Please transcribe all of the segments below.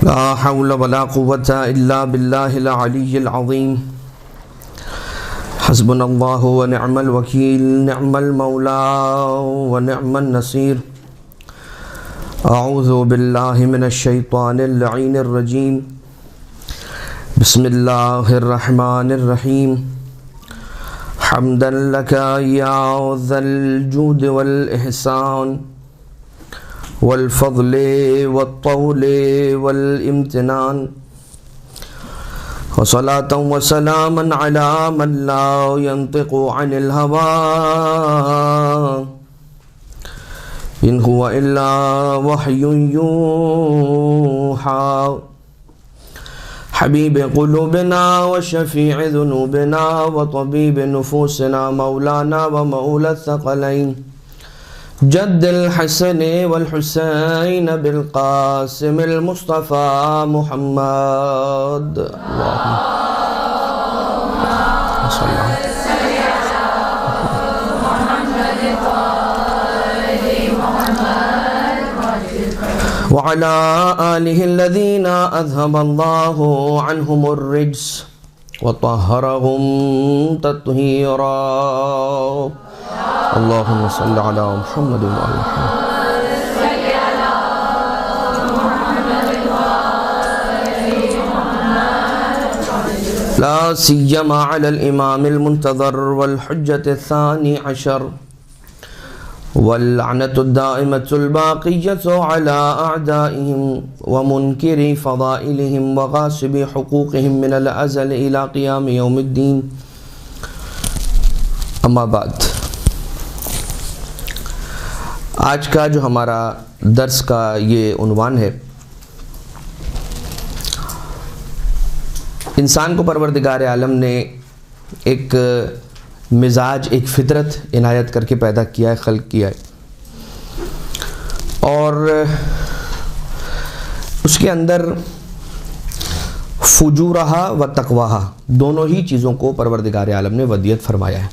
لا حول ولا قوة إلا بالله العلي العظيم حسبنا الله ونعم الوكيل نعم المولى ونعم النصير أعوذ بالله من الشيطان اللعين الرجيم بسم الله الرحمن الرحيم حمدا لك يا ذا الجود والإحسان والفضل والطول والامتنان وصلاة وسلاما على من لا ينطق عن الهوى إن هو إلا وحي يوحى حبيب قلوبنا وشفيع ذنوبنا وطبيب نفوسنا مولانا ومولى الثقلين جد الحسن والحسين بالقاسم المصطفى محمد اللهم صل وعلى آله الذين أذهب الله عنهم الرجس وطهرهم تطهيرا اللهم صل على محمد وعلى محمد لا سيما على الإمام المنتظر والحجة الثاني عشر واللعنة الدائمة الباقية على أعدائهم ومنكر فضائلهم وغاصب حقوقهم من الأزل إلى قيام يوم الدين أما بعد آج کا جو ہمارا درس کا یہ عنوان ہے، انسان کو پروردگار عالم نے ایک مزاج، ایک فطرت عنایت کر کے پیدا کیا ہے، خلق کیا ہے، اور اس کے اندر فجورہا و تقواہا دونوں ہی چیزوں کو پروردگار عالم نے ودیت فرمایا ہے،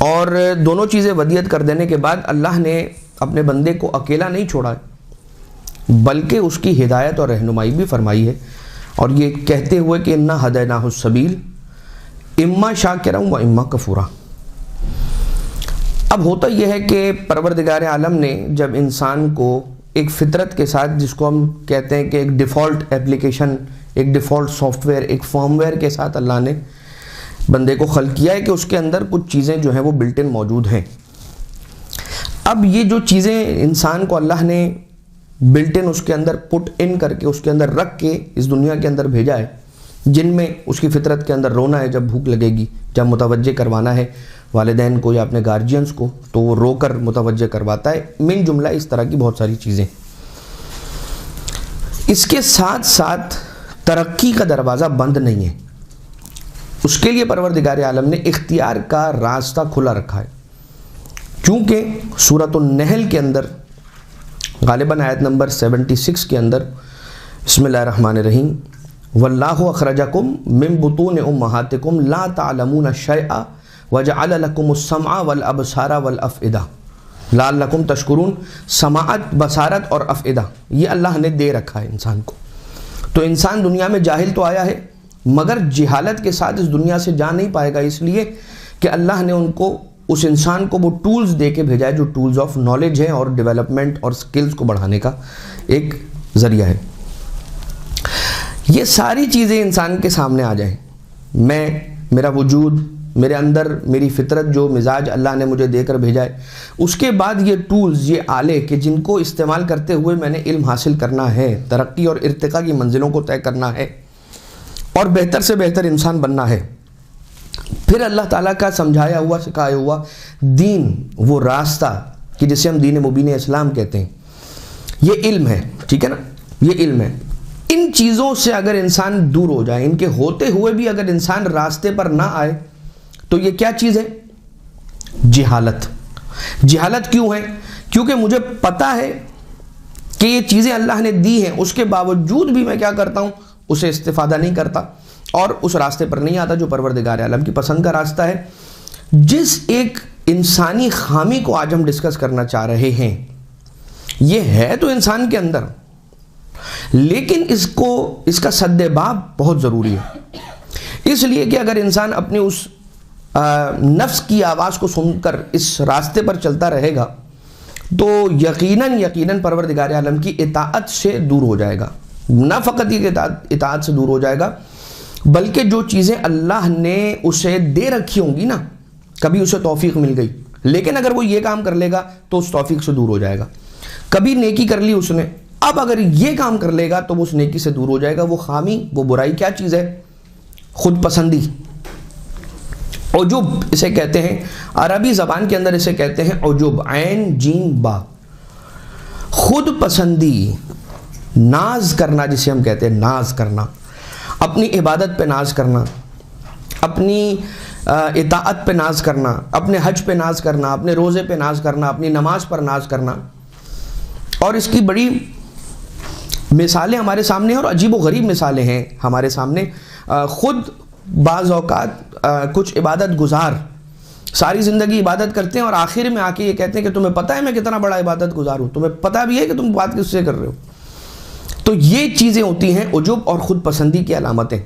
اور دونوں چیزیں ودیت کر دینے کے بعد اللہ نے اپنے بندے کو اکیلا نہیں چھوڑا بلکہ اس کی ہدایت اور رہنمائی بھی فرمائی ہے، اور یہ کہتے ہوئے کہ انا ہدیناہ السبیل اما شاکرا و اما کفورا۔ اب ہوتا یہ ہے کہ پروردگار عالم نے جب انسان کو ایک فطرت کے ساتھ، جس کو ہم کہتے ہیں کہ ایک ڈیفالٹ ایپلیکیشن، ایک ڈیفالٹ سافٹ ویئر، ایک فرم ویئر کے ساتھ اللہ نے بندے کو خلق کیا ہے کہ اس کے اندر کچھ چیزیں جو ہیں وہ بلٹ ان موجود ہیں۔ اب یہ جو چیزیں انسان کو اللہ نے بلٹ ان اس کے اندر پٹ ان کر کے، اس کے اندر رکھ کے اس دنیا کے اندر بھیجا ہے، جن میں اس کی فطرت کے اندر رونا ہے جب بھوک لگے گی، جب متوجہ کروانا ہے والدین کو یا اپنے گارجینز کو تو وہ رو کر متوجہ کرواتا ہے، من جملہ اس طرح کی بہت ساری چیزیں۔ اس کے ساتھ ساتھ ترقی کا دروازہ بند نہیں ہے، اس کے لیے پروردگار عالم نے اختیار کا راستہ کھلا رکھا ہے، کیونکہ سورۃ النحل کے اندر غالباً آیت نمبر 76 کے اندر بسم اللہ الرحمن الرحیم واللہ اخرجکم من بطون امہاتکم لا تعلمون شیئا وجعل لکم السمع والابصار والافئدہ لعلکم تشکرون۔ سماعت، بصارت اور افئدہ یہ اللہ نے دے رکھا ہے انسان کو، تو انسان دنیا میں جاہل تو آیا ہے مگر جہالت کے ساتھ اس دنیا سے جا نہیں پائے گا، اس لیے کہ اللہ نے ان کو، اس انسان کو وہ ٹولز دے کے بھیجا ہے جو ٹولز آف نالج ہیں اور ڈیولپمنٹ اور سکلز کو بڑھانے کا ایک ذریعہ ہے۔ یہ ساری چیزیں انسان کے سامنے آ جائیں، میں، میرا وجود، میرے اندر میری فطرت، جو مزاج اللہ نے مجھے دے کر بھیجا ہے، اس کے بعد یہ ٹولز، یہ آلے کہ جن کو استعمال کرتے ہوئے میں نے علم حاصل کرنا ہے، ترقی اور ارتقاء کی منزلوں کو طے کرنا ہے اور بہتر سے بہتر انسان بننا ہے۔ پھر اللہ تعالیٰ کا سمجھایا ہوا، سکھایا ہوا دین، وہ راستہ کہ جسے ہم دین مبین اسلام کہتے ہیں، یہ علم ہے، ٹھیک ہے نا، یہ علم ہے۔ ان چیزوں سے اگر انسان دور ہو جائے، ان کے ہوتے ہوئے بھی اگر انسان راستے پر نہ آئے تو یہ کیا چیز ہے؟ جہالت۔ جہالت کیوں ہے؟ کیونکہ مجھے پتا ہے کہ یہ چیزیں اللہ نے دی ہیں، اس کے باوجود بھی میں کیا کرتا ہوں؟ اسے استفادہ نہیں کرتا اور اس راستے پر نہیں آتا جو پروردگار عالم کی پسند کا راستہ ہے۔ جس ایک انسانی خامی کو آج ہم ڈسکس کرنا چاہ رہے ہیں، یہ ہے تو انسان کے اندر لیکن اس کا سد باب بہت ضروری ہے، اس لیے کہ اگر انسان اپنی اس نفس کی آواز کو سن کر اس راستے پر چلتا رہے گا تو یقیناً پروردگار عالم کی اطاعت سے دور ہو جائے گا. نہ فقط یہ اطاعت سے دور ہو جائے گا بلکہ جو چیزیں اللہ نے اسے دے رکھی ہوں گی نا، کبھی اسے توفیق مل گئی لیکن اگر وہ یہ کام کر لے گا تو اس توفیق سے دور ہو جائے گا. کبھی نیکی کر لی اس نے، اب اگر یہ کام کر لے گا تو وہ اس نیکی سے دور ہو جائے گا. وہ خامی، وہ برائی کیا چیز ہے؟ خود پسندی، عجب اسے کہتے ہیں. عربی زبان کے اندر اسے کہتے ہیں عجب، عین جیم با. خود پسندی، ناز کرنا جسے ہم کہتے ہیں، ناز کرنا، اپنی عبادت پہ ناز کرنا، اپنی اطاعت پہ ناز کرنا، اپنے حج پہ ناز کرنا، اپنے روزے پہ ناز کرنا، اپنی نماز پر ناز کرنا. اور اس کی بڑی مثالیں ہمارے سامنے ہیں اور عجیب و غریب مثالیں ہیں ہمارے سامنے. خود بعض اوقات کچھ عبادت گزار ساری زندگی عبادت کرتے ہیں اور آخر میں آ کے یہ کہتے ہیں کہ تمہیں پتہ ہے میں کتنا بڑا عبادت گزار ہوں، تمہیں پتہ بھی ہے کہ تم بات کس سے کر رہے ہو. تو یہ چیزیں ہوتی ہیں عجب اور خود پسندی کی علامتیں.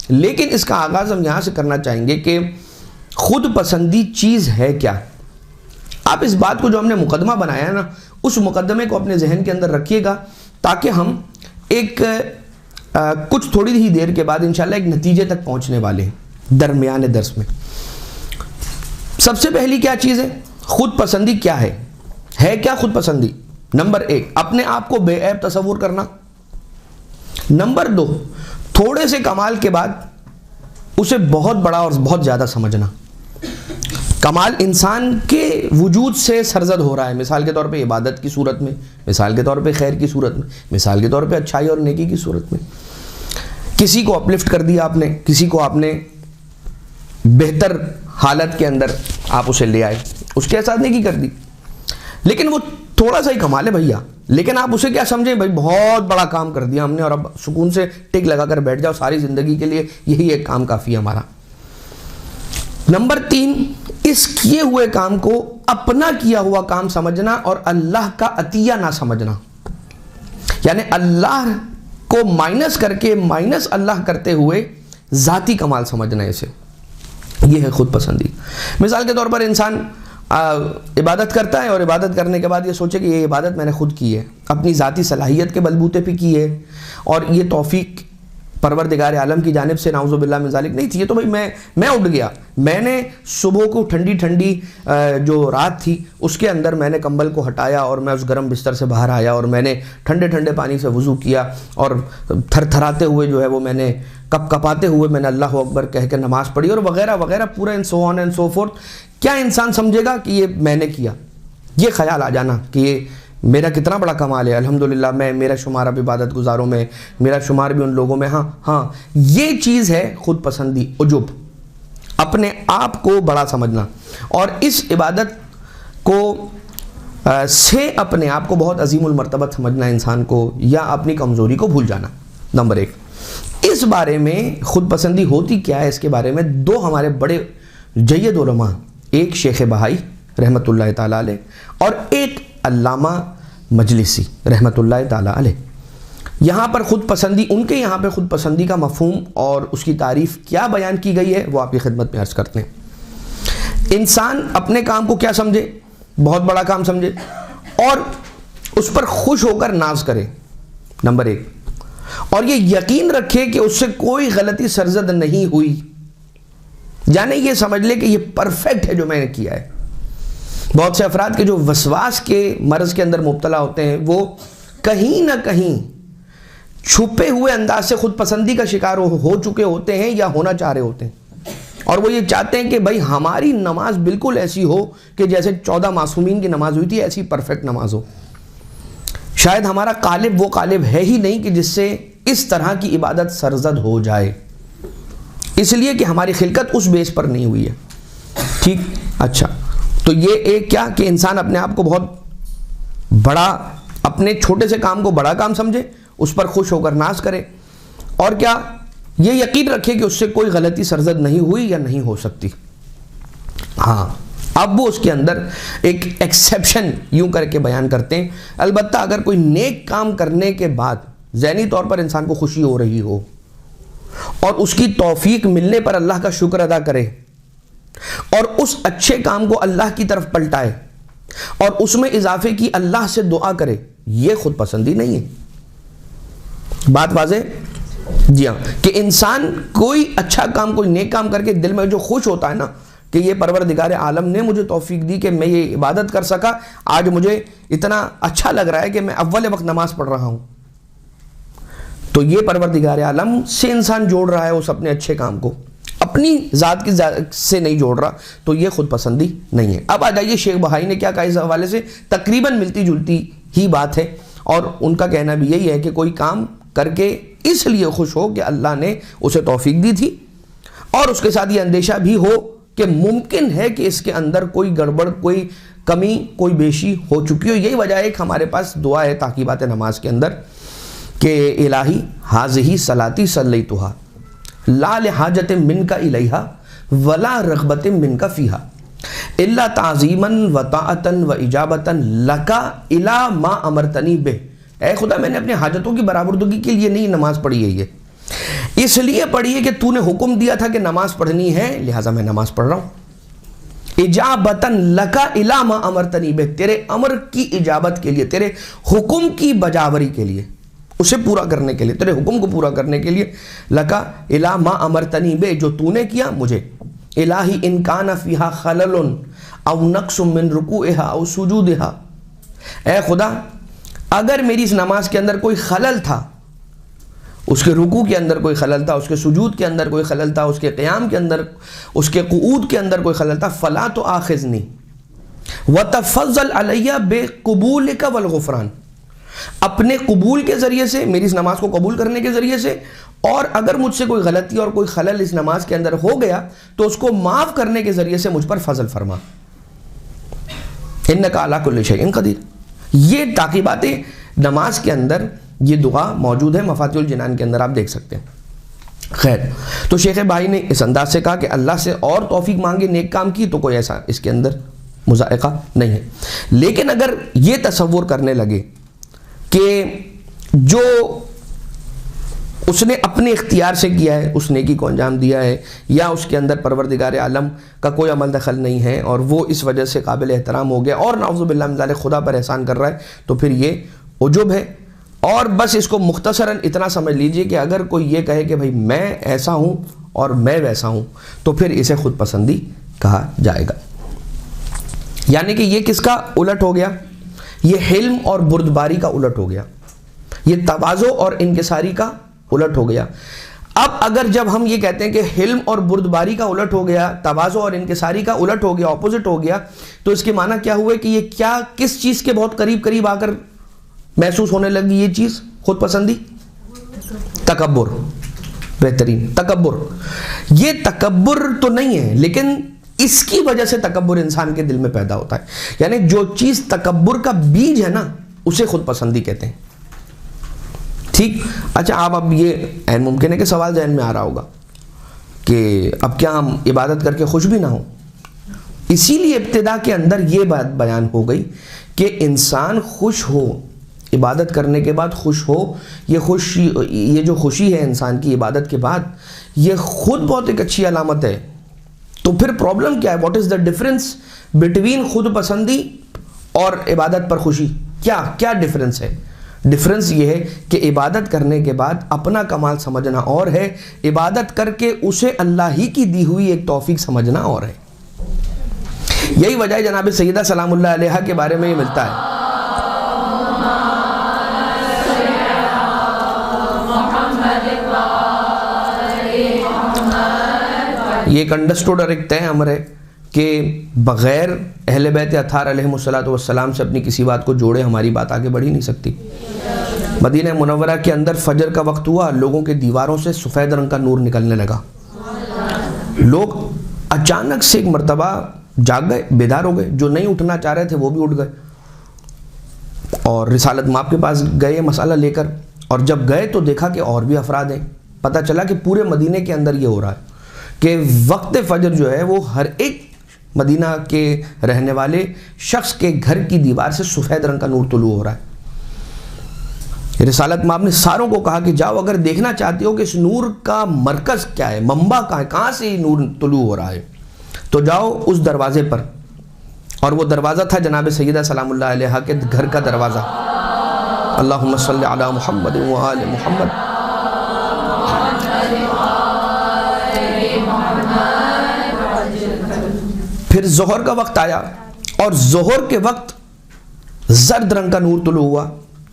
لیکن اس کا آغاز ہم یہاں سے کرنا چاہیں گے کہ خود پسندی چیز ہے کیا. آپ اس بات کو جو ہم نے مقدمہ بنایا ہے نا، اس مقدمے کو اپنے ذہن کے اندر رکھیے گا تاکہ ہم ایک کچھ تھوڑی ہی دیر کے بعد انشاءاللہ ایک نتیجے تک پہنچنے والے ہیں درمیان درس میں. سب سے پہلی کیا چیز ہے؟ خود پسندی کیا ہے کیا خود پسندی؟ نمبر 1، اپنے آپ کو بے عیب تصور کرنا. نمبر 2، تھوڑے سے کمال کے بعد اسے بہت بڑا اور بہت زیادہ سمجھنا. کمال انسان کے وجود سے سرزد ہو رہا ہے، مثال کے طور پہ عبادت کی صورت میں، مثال کے طور پہ خیر کی صورت میں، مثال کے طور پہ اچھائی اور نیکی کی صورت میں. کسی کو اپلفٹ کر دیا آپ نے، کسی کو آپ نے بہتر حالت کے اندر آپ اسے لے آئے، اس کے ساتھ نیکی کر دی. لیکن وہ تھوڑا سا ہی کمال ہے بھیا، لیکن آپ اسے کیا سمجھیں؟ بھائی بہت بڑا کام کر دیا ہم نے اور اب سکون سے ٹک لگا کر بیٹھ جاؤ، ساری زندگی کے لیے یہی ایک کام کافی ہے ہمارا. نمبر 3، اس کیے ہوئے کام کو اپنا کیا ہوا کام سمجھنا اور اللہ کا عطیہ نہ سمجھنا. یعنی اللہ کو مائنس کر کے مائنس اللہ کرتے ہوئے ذاتی کمال سمجھنا اسے. یہ ہے خود پسندی. مثال کے طور پر انسان عبادت کرتا ہے اور عبادت کرنے کے بعد یہ سوچے کہ یہ عبادت میں نے خود کی ہے، اپنی ذاتی صلاحیت کے بلبوتے پہ کی ہے اور یہ توفیق پروردگار عالم کی جانب سے نعوذ باللہ من ذالک نہیں تھی. یہ تو بھائی میں اٹھ گیا، میں نے صبح کو ٹھنڈی جو رات تھی اس کے اندر میں نے کمبل کو ہٹایا اور میں اس گرم بستر سے باہر آیا اور میں نے ٹھنڈے پانی سے وضو کیا اور تھر تھراتے ہوئے جو ہے وہ میں نے کپاتے ہوئے میں نے اللہ اکبر کہہ کے نماز پڑھی اور وغیرہ وغیرہ، پورا and so on and so forth. کیا انسان سمجھے گا کہ یہ میں نے کیا؟ یہ خیال آ جانا کہ یہ میرا کتنا بڑا کمال ہے، الحمدللہ میرا شمار اب عبادت گزاروں میں، میرا شمار بھی ان لوگوں میں. ہاں یہ چیز ہے خود پسندی، عجب، اپنے آپ کو بڑا سمجھنا اور اس عبادت کو سے اپنے آپ کو بہت عظیم المرتبت سمجھنا انسان کو، یا اپنی کمزوری کو بھول جانا. نمبر 1، اس بارے میں خود پسندی ہوتی کیا ہے، اس کے بارے میں 2 ہمارے بڑے جید علماء، ایک شیخ بہائی رحمۃ اللہ تعالیٰ علیہ اور ایک علامہ مجلسی رحمۃ اللہ تعالیٰ علیہ، یہاں پر خود پسندی، ان کے یہاں پہ خود پسندی کا مفہوم اور اس کی تعریف کیا بیان کی گئی ہے وہ آپ کی خدمت میں عرض کرتے ہیں. انسان اپنے کام کو کیا سمجھے؟ بہت بڑا کام سمجھے اور اس پر خوش ہو کر ناز کرے، نمبر 1، اور یہ یقین رکھے کہ اس سے کوئی غلطی سرزد نہیں ہوئی، یعنی یہ سمجھ لے کہ یہ پرفیکٹ ہے جو میں نے کیا ہے. بہت سے افراد کے جو وسواس کے مرض کے اندر مبتلا ہوتے ہیں وہ کہیں نہ کہیں چھپے ہوئے انداز سے خود پسندی کا شکار ہو چکے ہوتے ہیں یا ہونا چاہ رہے ہوتے ہیں، اور وہ یہ چاہتے ہیں کہ بھائی ہماری نماز بالکل ایسی ہو کہ جیسے 14 معصومین کی نماز ہوئی تھی ایسی پرفیکٹ نماز ہو. شاید ہمارا قالب وہ قالب ہے ہی نہیں کہ جس سے اس طرح کی عبادت سرزد ہو جائے، اس لیے کہ ہماری خلقت اس بیس پر نہیں ہوئی ہے. ٹھیک، اچھا، تو یہ ایک کیا کہ انسان اپنے آپ کو بہت بڑا، اپنے چھوٹے سے کام کو بڑا کام سمجھے، اس پر خوش ہو کر ناز کرے، اور کیا یہ یقین رکھے کہ اس سے کوئی غلطی سرزد نہیں ہوئی یا نہیں ہو سکتی. ہاں، اب وہ اس کے اندر ایک ایکسیپشن یوں کر کے بیان کرتے ہیں، البتہ اگر کوئی نیک کام کرنے کے بعد ذہنی طور پر انسان کو خوشی ہو رہی ہو اور اس کی توفیق ملنے پر اللہ کا شکر ادا کرے اور اس اچھے کام کو اللہ کی طرف پلٹائے اور اس میں اضافے کی اللہ سے دعا کرے، یہ خود پسندی نہیں ہے۔ بات واضح؟ جی ہاں، کہ انسان کوئی اچھا کام، کوئی نیک کام کر کے دل میں جو خوش ہوتا ہے نا کہ یہ پروردگار عالم نے مجھے توفیق دی کہ میں یہ عبادت کر سکا، آج مجھے اتنا اچھا لگ رہا ہے کہ میں اول وقت نماز پڑھ رہا ہوں، تو یہ پروردگار عالم سے انسان جوڑ رہا ہے اس اپنے اچھے کام کو، اپنی ذات کی سے نہیں جوڑ رہا، تو یہ خود پسندی نہیں ہے۔ اب آ جائیے شیخ بہائی نے کیا کہا اس حوالے سے، تقریباً ملتی جلتی ہی بات ہے، اور ان کا کہنا بھی یہی ہے کہ کوئی کام کر کے اس لیے خوش ہو کہ اللہ نے اسے توفیق دی تھی، اور اس کے ساتھ یہ اندیشہ بھی ہو کہ ممکن ہے کہ اس کے اندر کوئی گڑبڑ، کوئی کمی، کوئی بیشی ہو چکی ہو۔ یہی وجہ ہے کہ ہمارے پاس دعا ہے تعقیبات نماز کے اندر کہ الہی حاضہی صلاتی صلیتھا لا لحاجت منک الیہا ولا رغبت منک فیہا الا تعظیما وطاعتا واجابتا لک الی ما امرتنی بہ۔ اے خدا، میں نے اپنے حاجتوں کی برآوردگی کے لیے نہیں نماز پڑھی ہے، یہ اس لیے پڑھی ہے کہ تو نے حکم دیا تھا کہ نماز پڑھنی ہے، لہٰذا میں نماز پڑھ رہا ہوں۔ اجابتا لک الی ما امرتنی بہ، تیرے امر کی اجابت کے لیے، تیرے حکم کی بجاوری کے لیے، اسے پورا کرنے کے لیے، تیرے حکم کو پورا کرنے کے لیے، لکا الی ما امرتنی بہ، جو تو نے کیا مجھے، الہی ان کان فیہا خلل او نقص من رکوعہا او سجودہا، اے خدا اگر میری اس نماز کے اندر کوئی خلل تھا، اس کے رکوع کے اندر کوئی خلل تھا، اس کے سجود کے اندر کوئی خلل تھا، اس کے قیام کے اندر، اس کے قعود کے اندر کوئی خلل تھا، فلا تؤاخذنی وتفضل علی بقبولک والغفران، اپنے قبول کے ذریعے سے، میری اس نماز کو قبول کرنے کے ذریعے سے، اور اگر مجھ سے کوئی غلطی اور کوئی خلل اس نماز کے اندر ہو گیا تو اس کو معاف کرنے کے ذریعے سے مجھ پر فضل فرما، انک علی کل شیء قدیر۔ یہ تعقیبات نماز کے اندر یہ دعا موجود ہے، مفاتیح الجنان کے اندر آپ دیکھ سکتے ہیں۔ خیر، تو شیخ بھائی نے اس انداز سے کہا کہ اللہ سے اور توفیق مانگے نیک کام کی، تو کوئی ایسا اس کے اندر مذائقہ نہیں ہے۔ لیکن اگر یہ تصور کرنے لگے کہ جو اس نے اپنے اختیار سے کیا ہے، اس نیکی کو انجام دیا ہے، یا اس کے اندر پروردگار عالم کا کوئی عمل دخل نہیں ہے اور وہ اس وجہ سے قابل احترام ہو گیا اور نعوذ باللہ من ذالک خدا پر احسان کر رہا ہے، تو پھر یہ عجب ہے۔ اور بس اس کو مختصراً اتنا سمجھ لیجئے کہ اگر کوئی یہ کہے کہ بھائی میں ایسا ہوں اور میں ویسا ہوں، تو پھر اسے خود پسندی کہا جائے گا۔ یعنی کہ یہ کس کا الٹ ہو گیا؟ یہ حلم اور بردباری کا الٹ ہو گیا، یہ تواضع اور انکساری کا الٹ ہو گیا۔ اب اگر جب ہم یہ کہتے ہیں کہ حلم اور بردباری کا الٹ ہو گیا، تواضع اور انکساری کا الٹ ہو گیا، اپوزٹ ہو گیا، تو اس کے معنی کیا ہوئے کہ یہ کیا کس چیز کے بہت قریب قریب آ کر محسوس ہونے لگی یہ چیز، خود پسندی؟ تکبر۔ بہترین، تکبر۔ یہ تکبر تو نہیں ہے، لیکن اس کی وجہ سے تکبر انسان کے دل میں پیدا ہوتا ہے۔ یعنی جو چیز تکبر کا بیج ہے نا، اسے خود پسندی کہتے ہیں۔ ٹھیک، اچھا آپ اب یہ عین ممکن ہے کہ سوال ذہن میں آ رہا ہوگا کہ اب کیا ہم عبادت کر کے خوش بھی نہ ہوں؟ اسی لیے ابتدا کے اندر یہ بات بیان ہو گئی کہ انسان خوش ہو، عبادت کرنے کے بعد خوش ہو، یہ جو خوشی ہے انسان کی عبادت کے بعد، یہ خود بہت ایک اچھی علامت ہے۔ تو پھر پرابلم کیا ہے؟ What is the difference between خود پسندی اور عبادت پر خوشی؟ کیا ڈفرنس ہے؟ ڈفرنس یہ ہے کہ عبادت کرنے کے بعد اپنا کمال سمجھنا اور ہے، عبادت کر کے اسے اللہ ہی کی دی ہوئی ایک توفیق سمجھنا اور ہے۔ یہی وجہ ہے جناب سیدہ سلام اللہ علیہا کے بارے میں یہ ملتا ہے، یہ ایک انڈرسٹوڈ اور ایک طے امر ہے کہ بغیر اہل بیت اطہار علیہم السلام سے اپنی کسی بات کو جوڑے ہماری بات آگے بڑھ ہی نہیں سکتی۔ مدینہ منورہ کے اندر فجر کا وقت ہوا، لوگوں کے دیواروں سے سفید رنگ کا نور نکلنے لگا، لوگ اچانک سے ایک مرتبہ جاگ گئے، بیدار ہو گئے، جو نہیں اٹھنا چاہ رہے تھے وہ بھی اٹھ گئے اور رسالت مآب کے پاس گئے مسئلہ لے کر، اور جب گئے تو دیکھا کہ اور بھی افراد ہیں۔ پتہ چلا کہ پورے مدینے کے اندر یہ ہو رہا ہے کہ وقت فجر جو ہے وہ ہر ایک مدینہ کے رہنے والے شخص کے گھر کی دیوار سے سفید رنگ کا نور طلوع ہو رہا ہے۔ رسالت مآب نے ساروں کو کہا کہ جاؤ اگر دیکھنا چاہتے ہو کہ اس نور کا مرکز کیا ہے، منبع کہاں ہے، کہاں سے یہ نور طلوع ہو رہا ہے، تو جاؤ اس دروازے پر. اور وہ دروازہ تھا جناب سیدہ سلام اللہ علیہا کے گھر کا دروازہ. اللہم صلی علی محمد و آل محمد. پھر ظہر کا وقت آیا اور ظہر کے وقت زرد رنگ کا نور طلوع ہوا.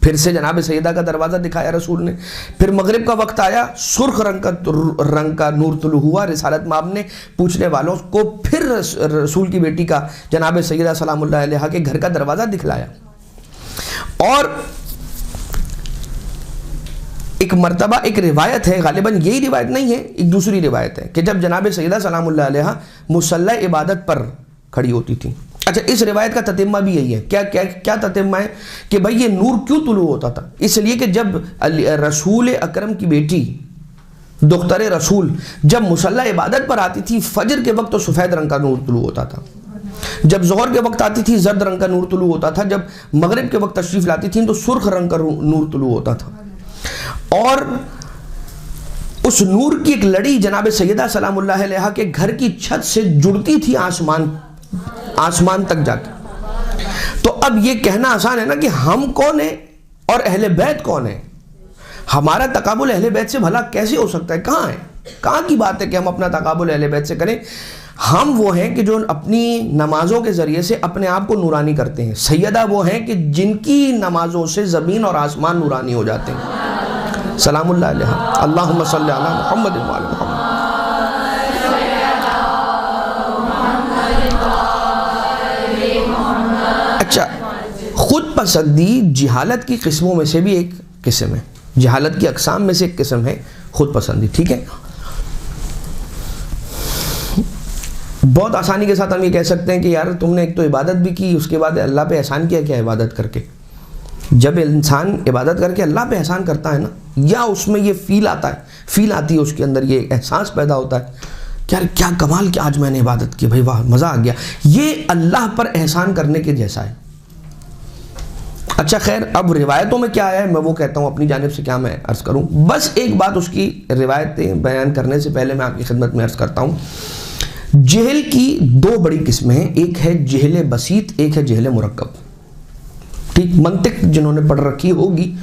پھر سے جناب سیدہ کا دروازہ دکھایا رسول نے. پھر مغرب کا وقت آیا، سرخ رنگ کا نور طلوع ہوا. رسالت مآب نے پوچھنے والوں کو پھر رسول کی بیٹی کا جناب سیدہ سلام اللہ علیہا کے گھر کا دروازہ دکھلایا. اور ایک مرتبہ ایک روایت ہے، غالباً یہی روایت نہیں ہے، ایک دوسری روایت ہے، کہ جب جناب سیدہ سلام اللہ علیہا مصلی عبادت پر کھڑی ہوتی تھی. اچھا، اس روایت کا تتمہ بھی یہی ہے. کیا تتمہ ہے کہ بھئی یہ نور کیوں طلوع ہوتا تھا؟ اس لیے کہ جب رسول اکرم کی بیٹی دختر رسول جب مصلی عبادت پر آتی تھی، فجر کے وقت تو سفید رنگ کا نور طلوع ہوتا تھا، جب ظہر کے وقت آتی تھی زرد رنگ کا نور طلوع ہوتا تھا، جب مغرب کے وقت تشریف لاتی تھی تو سرخ رنگ کا نور طلوع ہوتا تھا. اور اس نور کی ایک لڑی جناب سیدہ سلام اللہ علیہا کے گھر کی چھت سے جڑتی تھی آسمان تک جا کے. تو اب یہ کہنا آسان ہے نا کہ ہم کون ہیں اور اہل بیت کون ہیں. ہمارا تقابل اہل بیت سے بھلا کیسے ہو سکتا ہے؟ کہاں ہے؟ کہاں کی بات ہے کہ ہم اپنا تقابل اہل بیت سے کریں؟ ہم وہ ہیں کہ جو اپنی نمازوں کے ذریعے سے اپنے آپ کو نورانی کرتے ہیں. سیدہ وہ ہیں کہ جن کی نمازوں سے زمین اور آسمان نورانی ہو جاتے ہیں. سلام اللہ علیہ. اللہم صلی علی محمد و آل محمد. اچھا، خود پسندی جہالت کی قسموں میں سے بھی ایک قسم ہے، جہالت کی اقسام میں سے ایک قسم ہے خود پسندی. ٹھیک ہے، بہت آسانی کے ساتھ ہم یہ کہہ سکتے ہیں کہ یار تم نے ایک تو عبادت بھی کی، اس کے بعد اللہ پہ احسان کیا کیا عبادت کر کے. جب انسان عبادت کر کے اللہ پہ احسان کرتا ہے نا، یا اس میں یہ فیل آتی ہے اس کے اندر، یہ احساس پیدا ہوتا ہے کہ یار کیا کمال کہ آج میں نے عبادت کی، بھائی واہ مزہ آ گیا، یہ اللہ پر احسان کرنے کے جیسا ہے. اچھا خیر، اب روایتوں میں کیا ہے میں وہ کہتا ہوں، اپنی جانب سے کیا میں عرض کروں. بس ایک بات اس کی روایتیں بیان کرنے سے پہلے میں آپ کی خدمت میں عرض کرتا ہوں. جہل کی دو بڑی قسمیں ہیں، ایک ہے جہل بسیط، ایک ہے جہل مرکب. ٹھیک، منطق جنہوں نے پڑھ رکھی ہوگی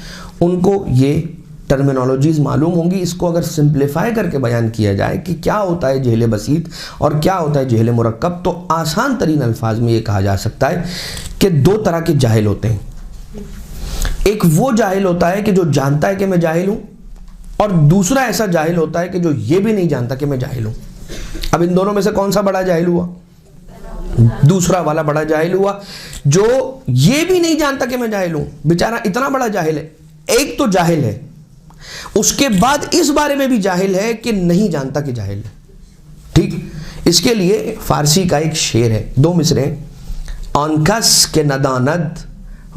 ان کو یہ ٹرمینالوجیز معلوم ہوں گی. اس کو اگر سمپلیفائی کر کے بیان کیا جائے کہ کیا ہوتا ہے جہل بسیط اور کیا ہوتا ہے جہل مرکب، تو آسان ترین الفاظ میں یہ کہا جا سکتا ہے کہ دو طرح کے جاہل ہوتے ہیں. ایک وہ جاہل ہوتا ہے کہ جو جانتا ہے کہ میں جاہل ہوں، اور دوسرا ایسا جاہل ہوتا ہے کہ جو یہ بھی نہیں جانتا کہ میں جاہل ہوں. اب ان دونوں میں سے کون سا بڑا جاہل ہوا؟ دوسرا والا بڑا جاہل ہوا، جو یہ بھی نہیں جانتا کہ میں جاہل ہوں. بیچارہ اتنا بڑا جاہل ہے. ایک تو جاہل ہے، اس کے بعد اس بارے میں بھی جاہل ہے کہ نہیں جانتا کہ جاہل ہے. ٹھیک، اس کے لیے فارسی کا ایک شعر ہے، دو مصرے ہیں. آن کس کے ندانت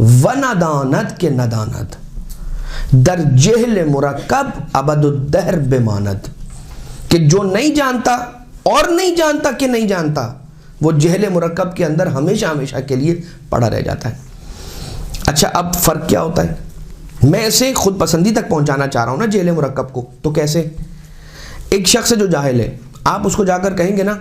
و ندانت کے ندانت، در جہل مرکب ابد الدہر بماند. کہ جو نہیں جانتا اور نہیں جانتا کہ نہیں جانتا، وہ جہل مرکب کے اندر ہمیشہ ہمیشہ کے لیے پڑا رہ جاتا ہے. اچھا، اب فرق کیا ہوتا ہے؟ میں اسے خود پسندی تک پہنچانا چاہ رہا ہوں نا جہل مرکب کو. تو کیسے؟ ایک شخص جو جاہل ہے، آپ اس کو جا کر کہیں گے نا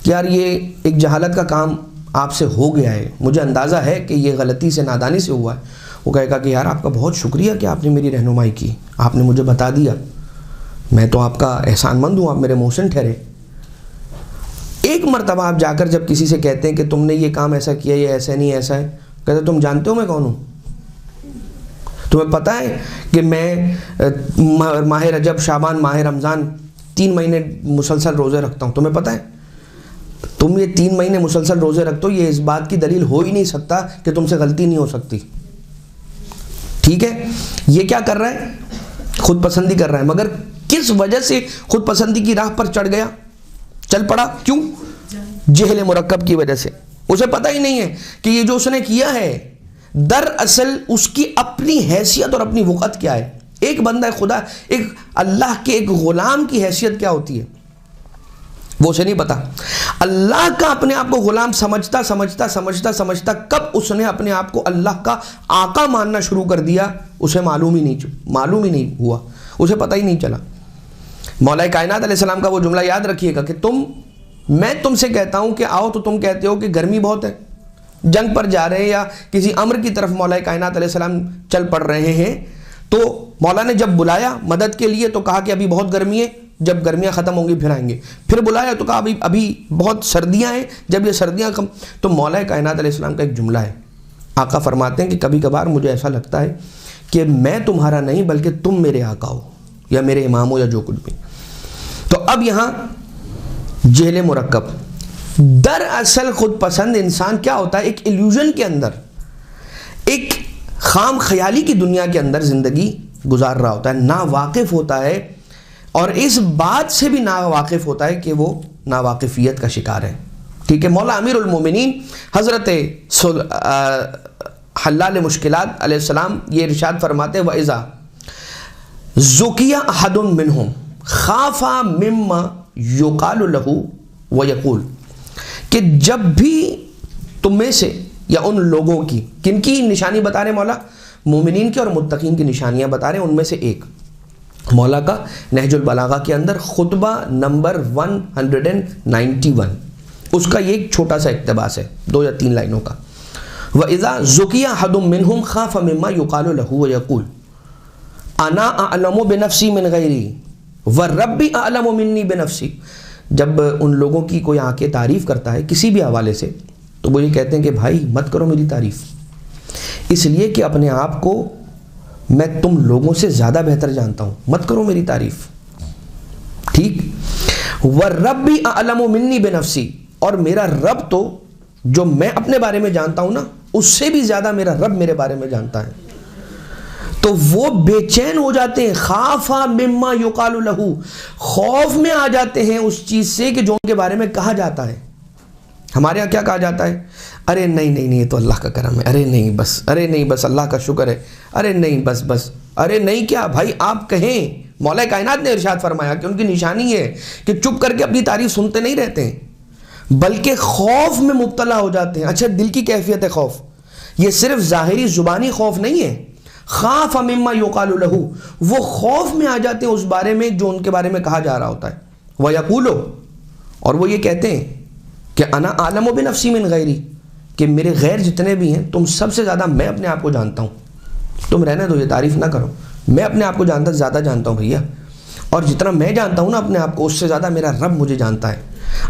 کہ یار یہ ایک جہالت کا کام آپ سے ہو گیا ہے، مجھے اندازہ ہے کہ یہ غلطی سے نادانی سے ہوا ہے. وہ کہے گا کہ یار آپ کا بہت شکریہ کہ آپ نے میری رہنمائی کی، آپ نے مجھے بتا دیا، میں تو آپ کا احسان مند ہوں، آپ میرے محسن ٹھہرے. ایک مرتبہ آپ جا کر جب کسی سے کہتے ہیں کہ تم نے یہ کام ایسا کیا، یہ ایسا نہیں ایسا ہے، کہتے تم جانتے ہو میں کون ہوں؟ تمہیں پتہ ہے کہ میں ماہ رجب، شعبان، ماہ رمضان 3 مہینے مسلسل روزے رکھتا ہوں؟ تمہیں پتہ ہے؟ تم یہ 3 مہینے مسلسل روزے رکھتے ہو، یہ اس بات کی دلیل ہو ہی نہیں سکتا کہ تم سے غلطی نہیں ہو سکتی. ٹھیک ہے، یہ کیا کر رہا ہے؟ خود پسندی کر رہا ہے. مگر کس وجہ سے خود پسندی کی راہ پر چڑھ گیا، چل پڑا؟ کیوں؟ جہل مرکب کی وجہ سے. اسے پتہ ہی نہیں ہے کہ یہ جو اس نے کیا ہے دراصل اس کی اپنی حیثیت اور اپنی وقت کیا ہے. ایک بندہ خدا، ایک اللہ کے ایک غلام کی حیثیت کیا ہوتی ہے؟ وہ اسے نہیں پتا. اللہ کا اپنے آپ کو غلام سمجھتا سمجھتا سمجھتا سمجھتا کب اس نے اپنے آپ کو اللہ کا آقا ماننا شروع کر دیا اسے معلوم ہی نہیں ہوا, اسے پتہ ہی نہیں چلا. مولا کائنات علیہ السلام کا وہ جملہ یاد رکھیے گا کہ میں تم سے کہتا ہوں کہ آؤ تو تم کہتے ہو کہ گرمی بہت ہے, جنگ پر جا رہے ہیں یا کسی امر کی طرف مولا کائنات علیہ السلام چل پڑ رہے ہیں, تو مولا نے جب بلایا مدد کے لیے تو کہا کہ ابھی بہت گرمی ہے, جب گرمیاں ختم ہوں گی پھر آئیں گے. پھر بلایا تو کہا ابھی بہت سردیاں ہیں, جب یہ سردیاں کم. تو مولا کائنات علیہ السلام کا ایک جملہ ہے, آقا فرماتے ہیں کہ کبھی کبھار مجھے ایسا لگتا ہے کہ میں تمہارا نہیں بلکہ تم میرے آقا ہو یا میرے امام ہو یا جو کچھ بھی. تو اب یہاں جہل مرکب, دراصل خود پسند انسان کیا ہوتا ہے, ایک ایلیوژن کے اندر, ایک خام خیالی کی دنیا کے اندر زندگی گزار رہا ہوتا ہے, ناواقف ہوتا ہے, اور اس بات سے بھی ناواقف ہوتا ہے کہ وہ ناواقفیت کا شکار ہے. ٹھیک ہے, مولا امیر المومنین حضرت حلال مشکلات علیہ السلام یہ ارشاد فرماتے وَإِذَا زُكِيَ أَحَدٌ مِّنْهُمْ خَافَ مِمَّا يُقَالُ لَهُ وَيَقُولُ, کہ جب بھی تم میں سے یا ان لوگوں کی, کن کی نشانی بتا رہے مولا, مومنین کی اور متقین کی نشانیاں بتا رہے ہیں. ان میں سے ایک مولا کا نہج البلاغہ کے اندر خطبہ نمبر 191, اس کا یہ ایک چھوٹا سا اقتباس ہے 2 یا 3 لائنوں کا. وَإِذَا زُكِيَ أَحَدٌ مِّنْهُمْ خَافَ مِمَّا يُقَالُ لَهُ وَيَقُولُ أَنَا أَعْلَمُ بِنَفْسِي مِنْ غَيْرِي وَرَبِّي أَعْلَمُ مِنِّي بِنَفْسِي. جب ان لوگوں کی کوئی آ کے تعریف کرتا ہے کسی بھی حوالے سے, تو وہ یہ کہتے ہیں کہ بھائی مت کرو میری تعریف, اس لیے کہ اپنے آپ کو میں تم لوگوں سے زیادہ بہتر جانتا ہوں, مت کرو میری تعریف. ٹھیک, وَرَبِّي أَعْلَمُ مِنِّي بِنَفْسِي, اور میرا رب تو جو میں اپنے بارے میں جانتا ہوں نا, اس سے بھی زیادہ میرا رب میرے بارے میں جانتا ہے. تو وہ بے چین ہو جاتے ہیں, خافا مما یقال لہو, خوف میں آ جاتے ہیں اس چیز سے کہ جو ان کے بارے میں کہا جاتا ہے. ہمارے یہاں کیا کہا جاتا ہے, ارے نہیں یہ تو اللہ کا کرم ہے, ارے نہیں بس اللہ کا شکر ہے, ارے نہیں بس ارے نہیں. کیا بھائی آپ کہیں, مولا کائنات نے ارشاد فرمایا کہ ان کی نشانی ہے کہ چپ کر کے اپنی تعریف سنتے نہیں رہتے ہیں بلکہ خوف میں مبتلا ہو جاتے ہیں. اچھا, دل کی کیفیت ہے خوف, یہ صرف ظاہری زبانی خوف نہیں ہے. خاف مما یقال لہو, وہ خوف میں آ جاتے ہیں اس بارے میں جو ان کے بارے میں کہا جا رہا ہوتا ہے. وَيَقُولُ, اور وہ یہ کہتے ہیں کہ انا اعلم بنفسی من غیری, کہ میرے غیر جتنے بھی ہیں تم سب سے زیادہ میں اپنے آپ کو جانتا ہوں. تم رہنے دو, یہ تعریف نہ کرو, میں اپنے آپ کو زیادہ جانتا ہوں بھیا, اور جتنا میں جانتا ہوں نا اپنے آپ کو, اس سے زیادہ میرا رب مجھے جانتا ہے.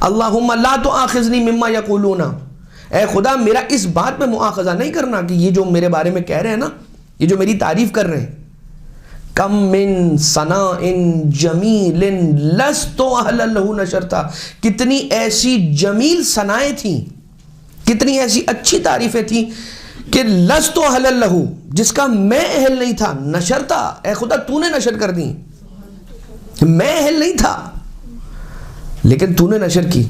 اللہم لا تؤاخذنی مما یقولون, اے خدا میرا اس بات پہ مؤاخذہ نہیں کرنا کہ یہ جو میرے بارے میں کہہ رہے ہیں نا, یہ جو میری تعریف کر رہے ہیں, کم من ثناء جمیل لست اہلا لہ نشرتا, کتنی ایسی جمیل ثنائیں تھیں, کتنی ایسی اچھی تعریفیں تھیں کہ لست اہلا لہ, جس کا میں اہل نہیں تھا, نشرتا, اے خدا تو نے نشر کر دی, میں اہل نہیں تھا لیکن تو نے نشر کی.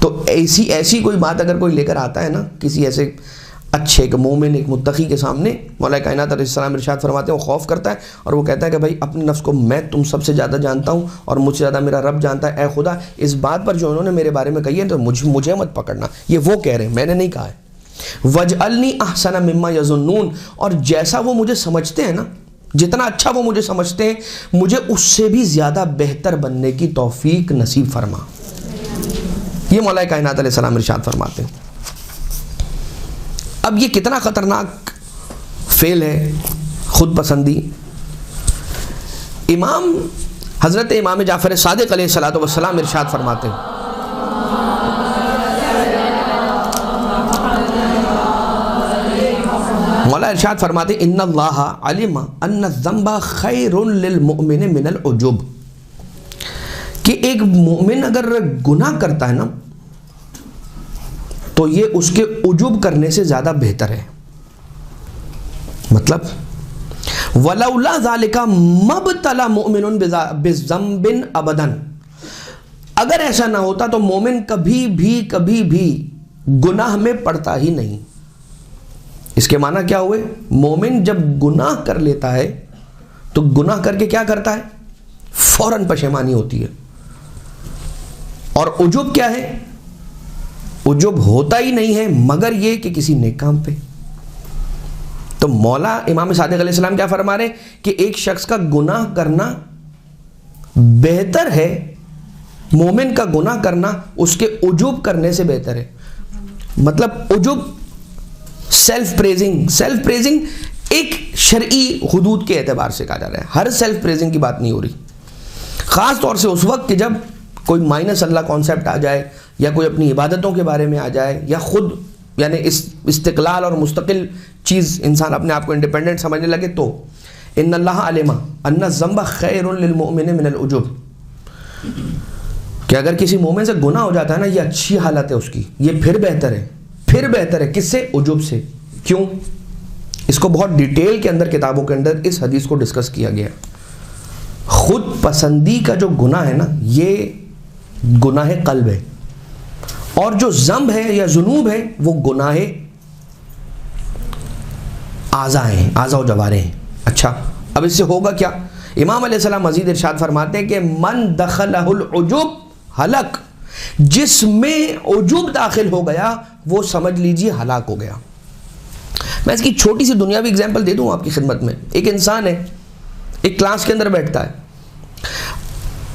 تو ایسی کوئی بات اگر کوئی لے کر آتا ہے نا کسی ایسے اچھے ایک مومن ایک متقی کے سامنے, مولا کائنات علیہ السلام ارشاد فرماتے ہیں وہ خوف کرتا ہے اور وہ کہتا ہے کہ بھائی اپنے نفس کو میں تم سب سے زیادہ جانتا ہوں اور مجھ سے زیادہ میرا رب جانتا ہے. اے خدا اس بات پر جو انہوں نے میرے بارے میں کہی ہے تو مجھے مت پکڑنا, یہ وہ کہہ رہے ہیں, میں نے نہیں کہا ہے. وَجْعَلْنِي أَحْسَنَ مِمَّا يَظُنُّونَ, اور جیسا وہ مجھے سمجھتے ہیں نا, جتنا اچھا وہ مجھے سمجھتے ہیں, مجھے اس سے بھی زیادہ بہتر بننے کی توفیق نصیب فرما. یہ مولا کائنات علیہ السلام ارشاد فرماتے ہیں. اب یہ کتنا خطرناک فعل ہے خود پسندی. حضرت امام جعفر صادق علیہ السلام ارشاد فرماتے ہیں, مولا ارشاد فرماتے ہیں ان اللہ علم ان الذنب خیر للمؤمن من العجب, کہ ایک مومن اگر گناہ کرتا ہے نا تو یہ اس کے عجب کرنے سے زیادہ بہتر ہے. مطلب وَلَوْلَا ذَلِكَ مَبْتَلَى مُؤْمِنٌ بِذَنْبٍ أَبَدًا, اگر ایسا نہ ہوتا تو مومن کبھی بھی گناہ میں پڑتا ہی نہیں. اس کے معنی کیا ہوئے, مومن جب گناہ کر لیتا ہے تو گناہ کر کے کیا کرتا ہے, فوراً پشیمانی ہوتی ہے. اور عجب کیا ہے؟ عجب ہوتا ہی نہیں ہے مگر یہ کہ کسی نیک کام پہ. تو مولا امام صادق علیہ السلام کیا فرما رہے کہ ایک شخص کا گناہ کرنا بہتر ہے، مومن کا گناہ کرنا اس کے عجب کرنے سے بہتر ہے. مطلب عجب سیلف پریزنگ ایک شرعی حدود کے اعتبار سے کہا جا رہا ہے. ہر سیلف پریزنگ کی بات نہیں ہو رہی، خاص طور سے اس وقت کہ جب کوئی مائنس اللہ کانسیپٹ آ جائے یا کوئی اپنی عبادتوں کے بارے میں آ جائے یا خود یعنی استقلال اور مستقل چیز انسان اپنے آپ کو انڈیپینڈنٹ سمجھنے لگے. تو ان اللہ علم ان الذنب خیر للمؤمن من العجب، کہ اگر کسی مومن سے گناہ ہو جاتا ہے نا، یہ اچھی حالت ہے اس کی، یہ پھر بہتر ہے کس سے؟ عجب سے. کیوں؟ اس کو بہت ڈیٹیل کے اندر کتابوں کے اندر اس حدیث کو ڈسکس کیا گیا. خود پسندی کا جو گناہ ہے نا، یہ گناہ قلب ہے، اور جو ذنب ہے یا ذنوب ہے وہ گناہ اعضاء ہیں، اعضاء و جوارح ہیں. اچھا، اب اس سے ہوگا کیا؟ امام علیہ السلام مزید ارشاد فرماتے ہیں کہ من دخلہ العجب ہلک، جس میں عجب داخل ہو گیا وہ سمجھ لیجیے ہلاک ہو گیا. میں اس کی چھوٹی سی دنیاوی اگزامپل دے دوں آپ کی خدمت میں. ایک انسان ہے، ایک کلاس کے اندر بیٹھتا ہے،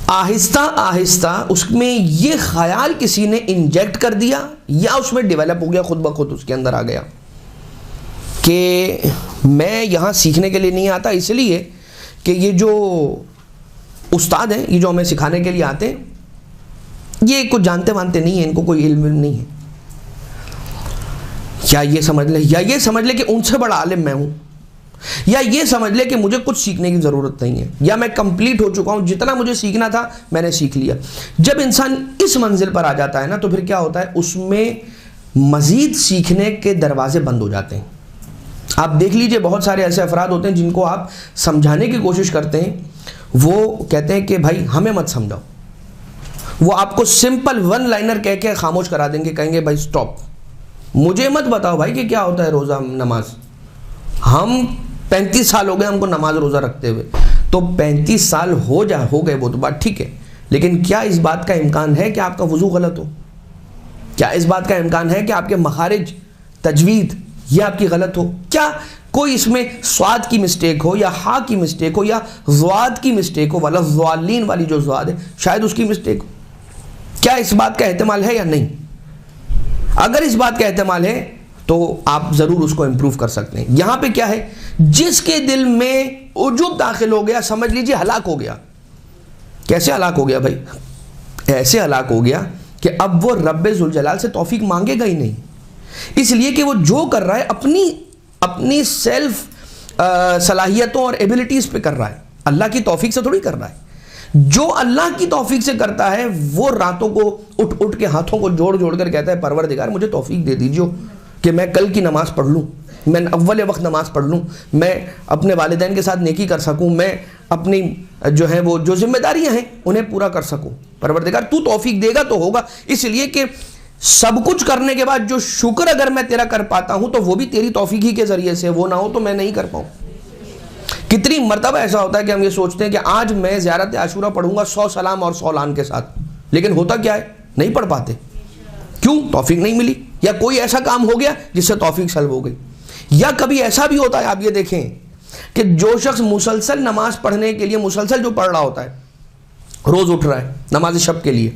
آہستہ آہستہ اس میں یہ خیال کسی نے انجیکٹ کر دیا یا اس میں ڈیولپ ہو گیا، خود بخود اس کے اندر آ گیا کہ میں یہاں سیکھنے کے لیے نہیں آتا، اس لیے کہ یہ جو استاد ہیں، یہ جو ہمیں سکھانے کے لیے آتے ہیں، یہ کچھ جانتے وانتے نہیں ہیں، ان کو کوئی علم نہیں ہے. یا یہ سمجھ لے کہ ان سے بڑا عالم میں ہوں، یا یہ سمجھ لے کہ مجھے کچھ سیکھنے کی ضرورت نہیں ہے، یا میں کمپلیٹ ہو چکا ہوں، جتنا مجھے سیکھنا تھا میں نے سیکھ لیا. جب انسان اس منزل پر آ جاتا ہے نا، تو پھر کیا ہوتا ہے؟ اس میں مزید سیکھنے کے دروازے بند ہو جاتے ہیں. آپ دیکھ لیجئے بہت سارے ایسے افراد ہوتے ہیں جن کو آپ سمجھانے کی کوشش کرتے ہیں، وہ کہتے ہیں کہ بھائی ہمیں مت سمجھاؤ. وہ آپ کو سمپل ون لائنر کہہ کے خاموش کرا دیں گے، کہیں گے بھائی سٹاپ، مجھے مت بتاؤ بھائی کہ کیا ہوتا ہے روزہ نماز. ہم 35 سال ہو گئے ہم کو نماز روزہ رکھتے ہوئے. تو 35 سال ہو گئے وہ تو بات ٹھیک ہے، لیکن کیا اس بات کا امکان ہے کہ آپ کا وضو غلط ہو؟ کیا اس بات کا امکان ہے کہ آپ کے مخارج، تجوید یہ آپ کی غلط ہو؟ کیا کوئی اس میں سواد کی مسٹیک ہو یا ہا کی مسٹیک ہو یا زواد کی مسٹیک ہو، والا زوالین والی جو زواد ہے شاید اس کی مسٹیک ہو؟ کیا اس بات کا احتمال ہے یا نہیں؟ اگر اس بات کا احتمال ہے تو آپ ضرور اس کو امپروو کر سکتے ہیں. یہاں پہ کیا ہے؟ جس کے دل میں عجب داخل ہو گیا، سمجھ لیجئے ہلاک ہو گیا. کیسے ہلاک ہو گیا بھائی؟ ایسے ہلاک ہو گیا کہ اب وہ رب ذوالجلال سے توفیق مانگے گا ہی نہیں، اس لیے کہ وہ جو کر رہا ہے اپنی سیلف صلاحیتوں اور ایبلٹیز پہ کر رہا ہے، اللہ کی توفیق سے تھوڑی کر رہا ہے. جو اللہ کی توفیق سے کرتا ہے وہ راتوں کو اٹھ کے ہاتھوں کو جوڑ کر کہتا ہے پروردگار مجھے توفیق دے دیجیے کہ میں کل کی نماز پڑھ لوں، میں اول وقت نماز پڑھ لوں، میں اپنے والدین کے ساتھ نیکی کر سکوں، میں اپنی جو ہے وہ جو ذمہ داریاں ہیں انہیں پورا کر سکوں. پروردگار تو توفیق دے گا تو ہوگا، اس لیے کہ سب کچھ کرنے کے بعد جو شکر اگر میں تیرا کر پاتا ہوں تو وہ بھی تیری توفیق ہی کے ذریعے سے، وہ نہ ہو تو میں نہیں کر پاؤں. کتنی مرتبہ ایسا ہوتا ہے کہ ہم یہ سوچتے ہیں کہ آج میں زیارت عاشورہ پڑھوں گا 100 سلام اور 100 لعن کے ساتھ، لیکن ہوتا کیا ہے؟ نہیں پڑھ پاتے. کیوں؟ توفیق نہیں ملی، یا کوئی ایسا کام ہو گیا جس سے توفیق سلب ہو گئی. یا کبھی ایسا بھی ہوتا ہے، آپ یہ دیکھیں کہ جو شخص مسلسل نماز پڑھنے کے لیے مسلسل جو پڑھ رہا ہوتا ہے، روز اٹھ رہا ہے نماز شب کے لیے،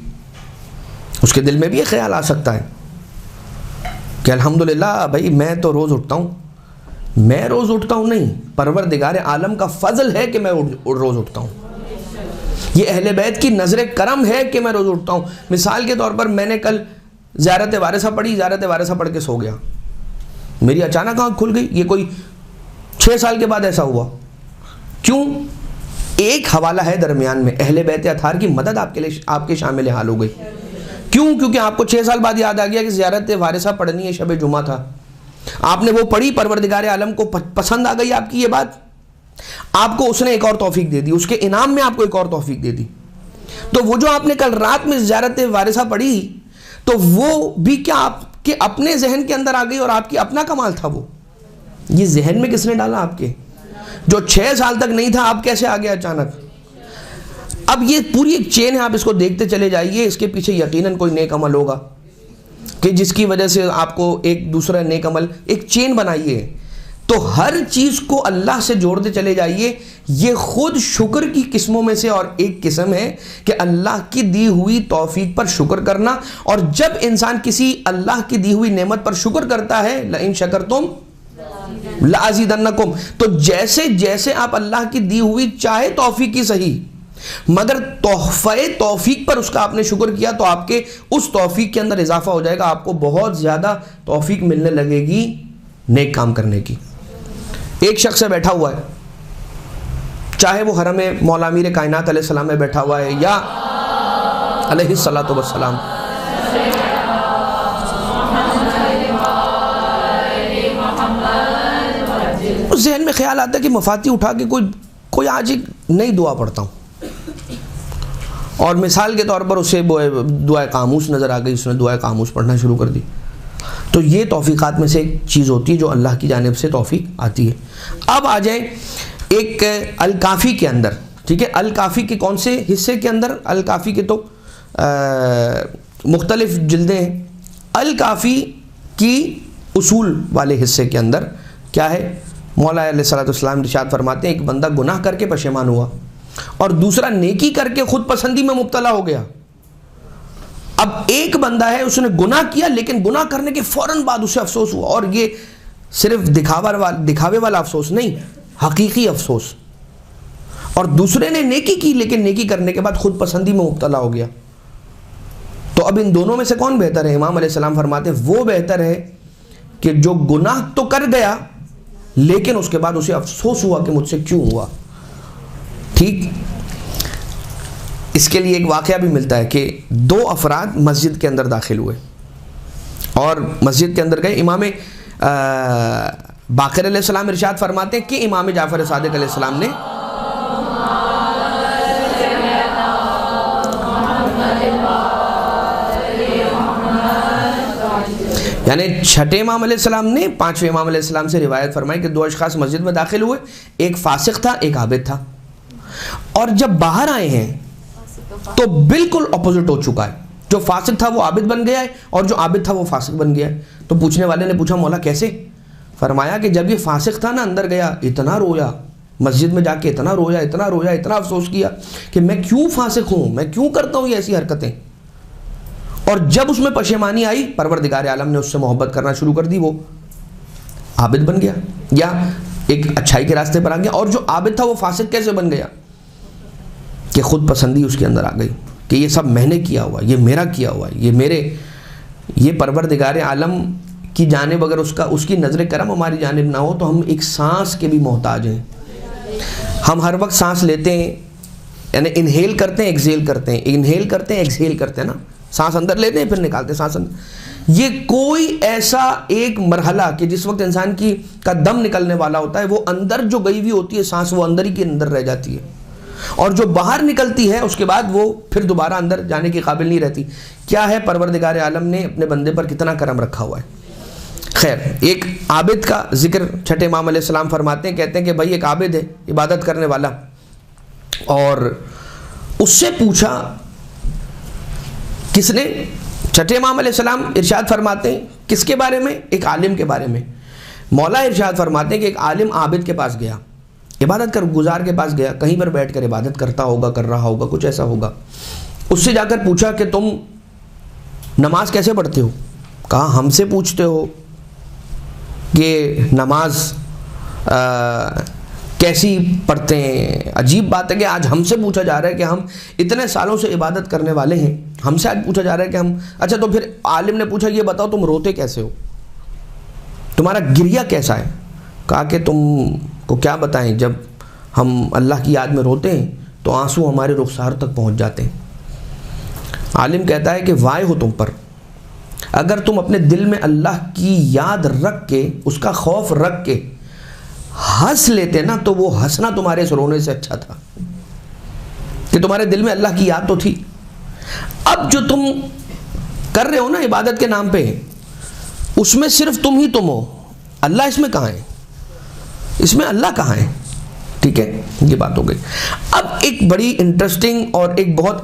اس کے دل میں بھی یہ خیال آ سکتا ہے کہ الحمدللہ بھائی میں تو روز اٹھتا ہوں. میں روز اٹھتا ہوں نہیں، پروردگار عالم کا فضل ہے کہ میں روز اٹھتا ہوں. یہ اہل بیت کی نظر کرم ہے کہ میں روز اٹھتا ہوں. مثال کے طور پر میں نے کل زیارت وارثہ پڑھی، زیارت وارثہ پڑھ کے سو گیا، میری اچانک آنکھ کھل گئی. یہ کوئی 6 سال کے بعد ایسا ہوا. کیوں؟ ایک حوالہ ہے درمیان میں، اہل بیت اطہار کی مدد آپ کے شامل حال ہو گئی. کیوں؟ کیونکہ آپ کو 6 سال بعد یاد آ گیا کہ زیارت وارثہ پڑھنی ہے، شب جمعہ تھا، آپ نے وہ پڑھی، پروردگار عالم کو پسند آ گئی آپ کی یہ بات، آپ کو اس نے ایک اور توفیق دے دی، اس کے انعام میں آپ کو ایک اور توفیق دے دی. تو وہ جو آپ نے کل رات میں زیارت وارثہ پڑھی تو وہ بھی کیا آپ کے اپنے ذہن کے اندر آ گئی اور آپ کی اپنا کمال تھا؟ وہ یہ ذہن میں کس نے ڈالا آپ کے؟ جو 6 سال تک نہیں تھا، آپ کیسے آ گیا اچانک؟ اب یہ پوری ایک چین ہے, آپ اس کو دیکھتے چلے جائیے, اس کے پیچھے یقیناً کوئی نیک عمل ہوگا کہ جس کی وجہ سے آپ کو ایک دوسرا نیک عمل, ایک چین بنائیے. تو ہر چیز کو اللہ سے جوڑتے چلے جائیے. یہ خود شکر کی قسموں میں سے اور ایک قسم ہے کہ اللہ کی دی ہوئی توفیق پر شکر کرنا. اور جب انسان کسی اللہ کی دی ہوئی نعمت پر شکر کرتا ہے, لئن شکرتم لازیدنکم, تو جیسے جیسے آپ اللہ کی دی ہوئی چاہے توفیق کی صحیح, مگر تحفہ توفیق پر اس کا آپ نے شکر کیا تو آپ کے اس توفیق کے اندر اضافہ ہو جائے گا, آپ کو بہت زیادہ توفیق ملنے لگے گی نیک کام کرنے کی. ایک شخص سے بیٹھا ہوا ہے, چاہے وہ حرم مولا امیر کائنات علیہ السلام میں بیٹھا ہوا ہے یا علیہ الصلاۃ والسلام, ذہن میں خیال آتا ہے کہ مفاتیح اٹھا کے کوئی آج ایک نئی دعا پڑھتا ہوں, اور مثال کے طور پر اسے دعائے قاموس نظر آ گئی, اس نے دعائے قاموس پڑھنا شروع کر دی. تو یہ توفیقات میں سے ایک چیز ہوتی ہے جو اللہ کی جانب سے توفیق آتی ہے. اب آ جائیں ایک الکافی کے اندر, ٹھیک ہے, الکافی کے کون سے حصے کے اندر, الکافی کے تو مختلف جلدیں ہیں. الکافی کی اصول والے حصے کے اندر کیا ہے, مولا علیہ الصلوۃ والسلام ارشاد فرماتے ہیں ایک بندہ گناہ کر کے پشیمان ہوا اور دوسرا نیکی کر کے خود پسندی میں مبتلا ہو گیا. اب ایک بندہ ہے, اس نے گناہ کیا لیکن گناہ کرنے کے فوراً بعد اسے افسوس ہوا, اور یہ صرف دکھاوے والا افسوس نہیں, حقیقی افسوس. اور دوسرے نے نیکی کی لیکن نیکی کرنے کے بعد خود پسندی میں مبتلا ہو گیا. تو اب ان دونوں میں سے کون بہتر ہے؟ امام علیہ السلام فرماتے ہیں وہ بہتر ہے کہ جو گناہ تو کر گیا لیکن اس کے بعد اسے افسوس ہوا کہ مجھ سے کیوں ہوا. ٹھیک, اس کے لیے ایک واقعہ بھی ملتا ہے کہ دو افراد مسجد کے اندر داخل ہوئے اور مسجد کے اندر گئے. امام باقر علیہ السلام ارشاد فرماتے ہیں کہ امام جعفر صادق علیہ السلام نے یعنی چھٹے امام علیہ السلام نے پانچویں امام علیہ السلام سے روایت فرمائی کہ دو اشخاص مسجد میں داخل ہوئے, ایک فاسق تھا ایک عابد تھا, اور جب باہر آئے ہیں تو بالکل اپوزٹ ہو چکا ہے. جو فاسق تھا وہ عابد بن گیا ہے اور جو عابد تھا وہ فاسق بن گیا ہے. تو پوچھنے والے نے پوچھا مولا کیسے؟ فرمایا کہ جب یہ فاسق تھا نا, اندر گیا اتنا رویا, مسجد میں جا کے اتنا رویا اتنا افسوس کیا کہ میں کیوں فاسق ہوں, میں کیوں کرتا ہوں یہ ایسی حرکتیں. اور جب اس میں پشیمانی آئی, پروردگار عالم نے اس سے محبت کرنا شروع کر دی, وہ عابد بن گیا یا ایک اچھائی کے راستے پر آ گیا. اور جو عابد تھا وہ فاسق کیسے بن گیا کہ خود پسندی اس کے اندر آ گئی کہ یہ سب میں نے کیا ہوا, یہ میرا کیا ہوا, یہ پروردگار عالم کی جانب اگر اس کی نظر کرم ہماری جانب نہ ہو تو ہم ایک سانس کے بھی محتاج ہیں. ہم ہر وقت سانس لیتے ہیں, یعنی انہیل کرتے ہیں ایکسیل کرتے ہیں, انہیل کرتے ہیں ایکسیل کرتے ہیں نا, سانس اندر لیتے ہیں پھر نکالتے ہیں سانس اندر. یہ کوئی ایسا ایک مرحلہ کہ جس وقت انسان کا دم نکلنے والا ہوتا ہے وہ اندر جو گئی ہوئی ہوتی ہے سانس وہ اندر ہی کے اندر رہ جاتی ہے, اور جو باہر نکلتی ہے اس کے بعد وہ پھر دوبارہ اندر جانے کے قابل نہیں رہتی. کیا ہے پروردگار عالم نے اپنے بندے پر کتنا کرم رکھا ہوا ہے. خیر, ایک عابد کا ذکر چھٹے امام علیہ السلام فرماتے ہیں, کہتے ہیں کہ بھائی ایک عابد ہے عبادت کرنے والا, اور اس سے پوچھا کس نے؟ چھٹے امام علیہ السلام ارشاد فرماتے ہیں کس کے بارے میں؟ ایک عالم کے بارے میں. مولا ارشاد فرماتے ہیں کہ ایک عالم عابد کے پاس گیا, عبادت کر گزار کے پاس گیا, کہیں پر بیٹھ کر عبادت کرتا ہوگا, کر رہا ہوگا, کچھ ایسا ہوگا. اس سے جا کر پوچھا کہ تم نماز کیسے پڑھتے ہو؟ کہا ہم سے پوچھتے ہو کہ نماز کیسی پڑھتے ہیں؟ عجیب بات ہے کہ آج ہم سے پوچھا جا رہا ہے کہ ہم اتنے سالوں سے عبادت کرنے والے ہیں, ہم سے آج پوچھا جا رہا ہے کہ ہم. اچھا تو پھر عالم نے پوچھا یہ بتاؤ تم روتے کیسے ہو, تمہارا گریہ کیسا ہے؟ کہا کہ تم کو کیا بتائیں, جب ہم اللہ کی یاد میں روتے ہیں تو آنسو ہمارے رخسار تک پہنچ جاتے ہیں. عالم کہتا ہے کہ وائے ہو تم پر, اگر تم اپنے دل میں اللہ کی یاد رکھ کے, اس کا خوف رکھ کے ہنس لیتے نا تو وہ ہنسنا تمہارے اس رونے سے اچھا تھا کہ تمہارے دل میں اللہ کی یاد تو تھی. اب جو تم کر رہے ہو نا عبادت کے نام پہ, اس میں صرف تم ہی تم ہو, اللہ اس میں کہاں ہے؟ اس میں اللہ کہاں ہے؟ ٹھیک ہے، یہ بات ہو گئی. اب ایک بڑی انٹرسٹنگ اور ایک بہت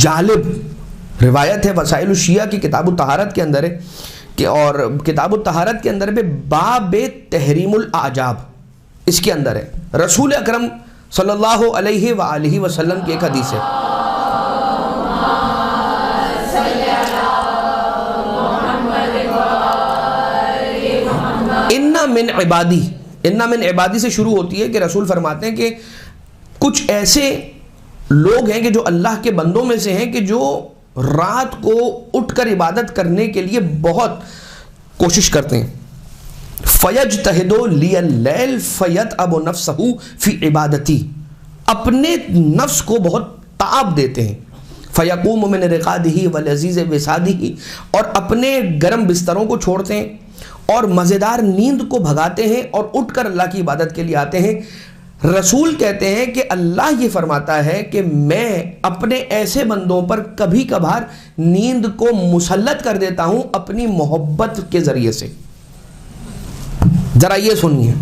جالب روایت ہے وسائل الشیعہ کی کتاب الطہارت کے اندر ہے کہ، اور کتاب الطہارت کے اندر پہ باب تحریم الاعجاب اس کے اندر ہے. رسول اکرم صلی اللہ علیہ وآلہ وسلم کی ایک حدیث ہے، اِنَّ مِنْ عِبَادِي سے شروع ہوتی ہے کہ رسول فرماتے ہیں کہ کچھ ایسے لوگ ہیں کہ جو اللہ کے بندوں میں سے ہیں کہ جو رات کو اٹھ کر عبادت کرنے کے لیے بہت کوشش کرتے ہیں. فَيَجْتَهِدُ لِيَ اللَّيْلِ فَيَتْعَبُ نَفْسَهُ فِي عِبَادَتِي، اپنے نفس کو بہت تعب دیتے ہیں. فَيَقُومُ مِنْ رِقَادِهِ وَالْعَزِيزِ وِسَادِهِ، اور اپنے گرم بستروں کو چھوڑتے ہیں اور مزیدار نیند کو بھگاتے ہیں اور اٹھ کر اللہ کی عبادت کے لیے آتے ہیں. رسول کہتے ہیں کہ اللہ یہ فرماتا ہے کہ میں اپنے ایسے بندوں پر کبھی کبھار نیند کو مسلط کر دیتا ہوں اپنی محبت کے ذریعے سے. ذرا یہ سنیے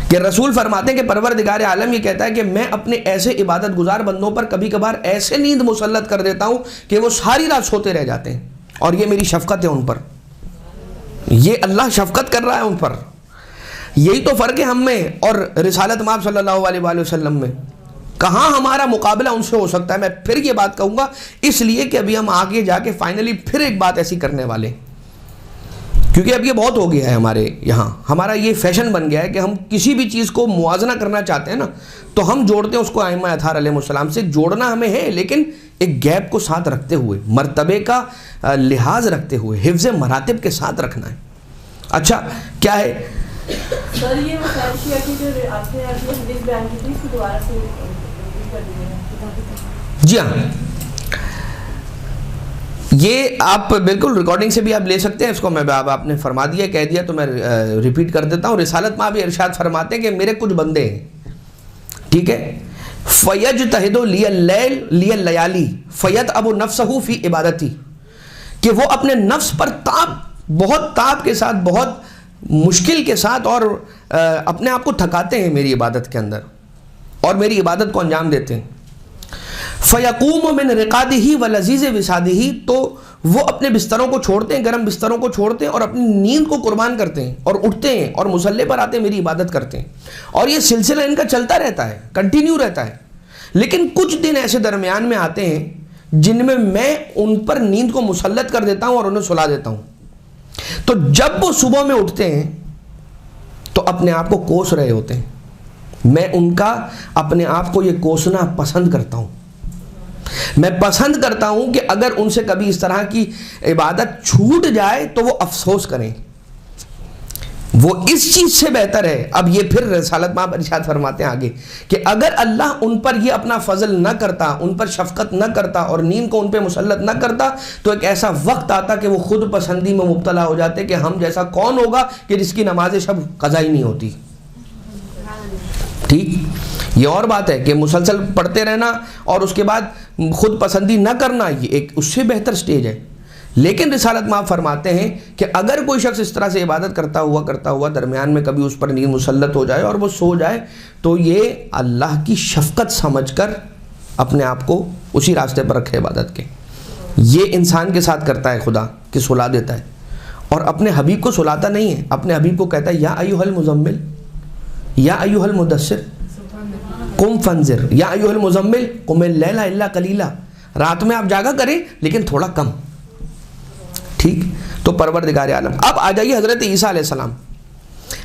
کہ رسول فرماتے ہیں کہ پروردگار عالم یہ کہتا ہے کہ میں اپنے ایسے عبادت گزار بندوں پر کبھی کبھار ایسے نیند مسلط کر دیتا ہوں کہ وہ ساری رات سوتے رہ جاتے ہیں، اور یہ میری شفقت ہے ان پر. یہ اللہ شفقت کر رہا ہے ان پر. یہی تو فرق ہے ہم میں اور رسالت مآب صلی اللہ علیہ وآلہ وسلم میں. کہاں ہمارا مقابلہ ان سے ہو سکتا ہے. میں پھر یہ بات کہوں گا اس لیے کہ ابھی ہم آگے جا کے فائنلی پھر ایک بات ایسی کرنے والے، کیونکہ اب یہ بہت ہو گیا ہے ہمارے یہاں. ہمارا یہ فیشن بن گیا ہے کہ ہم کسی بھی چیز کو موازنہ کرنا چاہتے ہیں نا تو ہم جوڑتے ہیں اس کو ائمہ اطہار علیہ السلام سے. جوڑنا ہمیں ہے لیکن ایک گیپ کو ساتھ رکھتے ہوئے، مرتبے کا لحاظ رکھتے ہوئے، حفظ مراتب کے ساتھ رکھنا ہے. اچھا کیا ہے سر یہ وسائل شیعہ کی جو آپ نے حدیث بیان کی تھی اس کو دوبارہ سے کر دیجیے. جی ہاں، یہ آپ بالکل ریکارڈنگ سے بھی آپ لے سکتے ہیں اس کو. میں آپ نے فرما دیا کہہ دیا تو میں ریپیٹ کر دیتا ہوں. رسالت مآب بھی ارشاد فرماتے ہیں کہ میرے کچھ بندے ہیں، ٹھیک ہے، فَيَجْتَهِدُ لِيَ اللَّيَالِي فَيَتْعَبُ نَفْسَهُ فِي عِبَادَتِي، کہ وہ اپنے نفس پر بہت تاب کے ساتھ، بہت مشکل کے ساتھ اور اپنے آپ کو تھکاتے ہیں میری عبادت کے اندر اور میری عبادت کو انجام دیتے ہیں. فَيَقُومُ مِنْ رِقَادِهِ وَالْعَزِيزِ وِسَادِهِ، تو وہ اپنے بستروں کو چھوڑتے ہیں، گرم بستروں کو چھوڑتے ہیں اور اپنی نیند کو قربان کرتے ہیں اور اٹھتے ہیں اور مصلی پر آتے ہیں، میری عبادت کرتے ہیں. اور یہ سلسلہ ان کا چلتا رہتا ہے، کنٹینیو رہتا ہے. لیکن کچھ دن ایسے درمیان میں آتے ہیں جن میں ان پر نیند کو مسلط کر دیتا ہوں اور انہیں سلا دیتا ہوں. تو جب وہ صبح میں اٹھتے ہیں تو اپنے آپ کو کوس رہے ہوتے ہیں. میں ان کا اپنے آپ کو یہ کوسنا پسند کرتا ہوں. میں پسند کرتا ہوں کہ اگر ان سے کبھی اس طرح کی عبادت چھوٹ جائے تو وہ افسوس کریں. وہ اس چیز سے بہتر ہے. اب یہ پھر رسالت مآب ارشاد فرماتے ہیں آگے کہ اگر اللہ ان پر یہ اپنا فضل نہ کرتا، ان پر شفقت نہ کرتا اور نیند کو ان پہ مسلط نہ کرتا تو ایک ایسا وقت آتا کہ وہ خود پسندی میں مبتلا ہو جاتے کہ ہم جیسا کون ہوگا کہ جس کی نماز شب قضا ہی نہیں ہوتی. ٹھیک، یہ اور بات ہے کہ مسلسل پڑھتے رہنا اور اس کے بعد خود پسندی نہ کرنا، یہ ایک اس سے بہتر سٹیج ہے. لیکن رسالت مآب فرماتے ہیں کہ اگر کوئی شخص اس طرح سے عبادت کرتا ہوا درمیان میں کبھی اس پر نیند مسلط ہو جائے اور وہ سو جائے تو یہ اللہ کی شفقت سمجھ کر اپنے آپ کو اسی راستے پر رکھے عبادت کے. یہ انسان کے ساتھ کرتا ہے خدا کہ سلا دیتا ہے، اور اپنے حبیب کو سلاتا نہیں ہے. اپنے حبیب کو کہتا ہے یا ایھا المزمل یا ایھا المدثر قم فانذر یا ایھا المزمل قم اللیل الا قلیلا. رات میں آپ جاگا کریں لیکن تھوڑا کم. ٹھیک، تو پروردگار عالم. اب آ جائیے حضرت عیسیٰ علیہ السلام.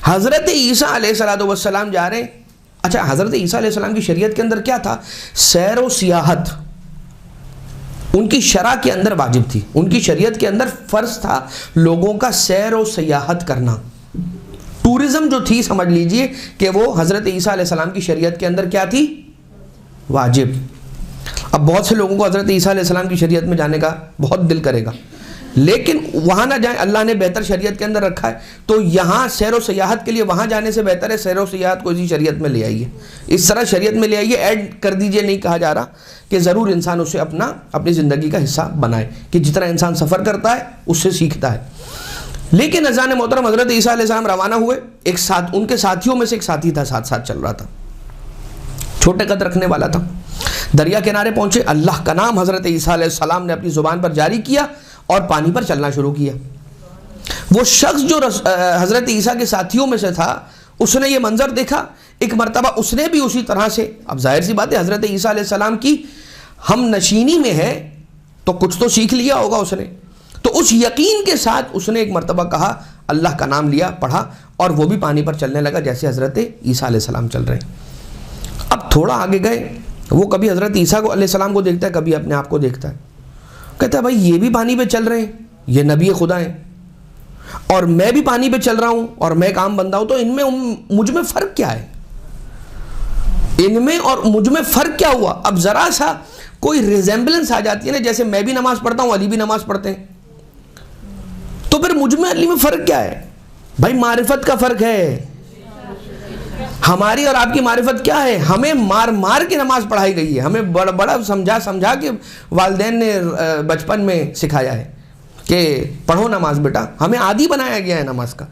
حضرت عیسیٰ علیہ السلام جا رہے ہیں. اچھا، حضرت عیسیٰ علیہ السلام کی شریعت کے اندر کیا تھا؟ سیر و سیاحت ان کی شرع کے اندر واجب تھی. ان کی شریعت کے اندر فرض تھا لوگوں کا سیر و سیاحت کرنا. ٹورزم جو تھی سمجھ لیجئے کہ وہ حضرت عیسیٰ علیہ السلام کی شریعت کے اندر کیا تھی؟ واجب. اب بہت سے لوگوں کو حضرت عیسیٰ علیہ السلام کی شریعت میں جانے کا بہت دل کرے گا، لیکن وہاں نہ جائیں. اللہ نے بہتر شریعت کے اندر رکھا ہے تو یہاں سیر و سیاحت کے لیے وہاں جانے سے بہتر ہے سیر و سیاحت کو اسی شریعت میں لے آئیے. اس طرح شریعت میں لے آئیے، ایڈ کر دیجئے. نہیں کہا جا رہا کہ ضرور انسان اسے اپنی زندگی کا حصہ بنائے، کہ جتنا انسان سفر کرتا ہے اس سے سیکھتا ہے. لیکن اذان محترم حضرت عیسیٰ علیہ السلام روانہ ہوئے، ایک ساتھ ان کے ساتھیوں میں سے ایک ساتھی تھا، ساتھ ساتھ چل رہا تھا، چھوٹے قد رکھنے والا تھا. دریا کنارے پہنچے، اللہ کا نام حضرت عیسیٰ علیہ السلام نے اپنی زبان پر جاری کیا اور پانی پر چلنا شروع کیا. وہ شخص جو حضرت عیسیٰ کے ساتھیوں میں سے تھا، اس نے یہ منظر دیکھا. ایک مرتبہ اس نے بھی اسی طرح سے، اب ظاہر سی بات ہے حضرت عیسیٰ علیہ السلام کی ہم نشینی میں ہے تو کچھ تو سیکھ لیا ہوگا اس نے، تو اس یقین کے ساتھ اس نے ایک مرتبہ کہا، اللہ کا نام لیا، پڑھا، اور وہ بھی پانی پر چلنے لگا جیسے حضرت عیسیٰ علیہ السلام چل رہے ہیں. اب تھوڑا آگے گئے، وہ کبھی حضرت عیسیٰ علیہ السلام کو دیکھتا ہے، کبھی اپنے آپ کو دیکھتا ہے. کہتا ہے بھائی یہ بھی پانی پہ چل رہے ہیں، یہ نبی خدا ہیں، اور میں بھی پانی پہ چل رہا ہوں، اور میں ایک عام بندہ ہوں، تو ان میں مجھ میں فرق کیا ہے؟ ان میں اور مجھ میں فرق کیا ہوا؟ اب ذرا سا کوئی ریزیمبلنس آ جاتی ہے نا، جیسے میں بھی نماز پڑھتا ہوں، علی بھی نماز پڑھتے ہیں، تو پھر مجھ میں علی میں فرق کیا ہے؟ بھائی معرفت کا فرق ہے. ہماری اور آپ کی معرفت کیا ہے؟ ہمیں مار مار کے نماز پڑھائی گئی ہے، ہمیں بڑا بڑا سمجھا کے والدین نے بچپن میں سکھایا ہے کہ پڑھو نماز بیٹا، ہمیں عادی بنایا گیا ہے نماز کا.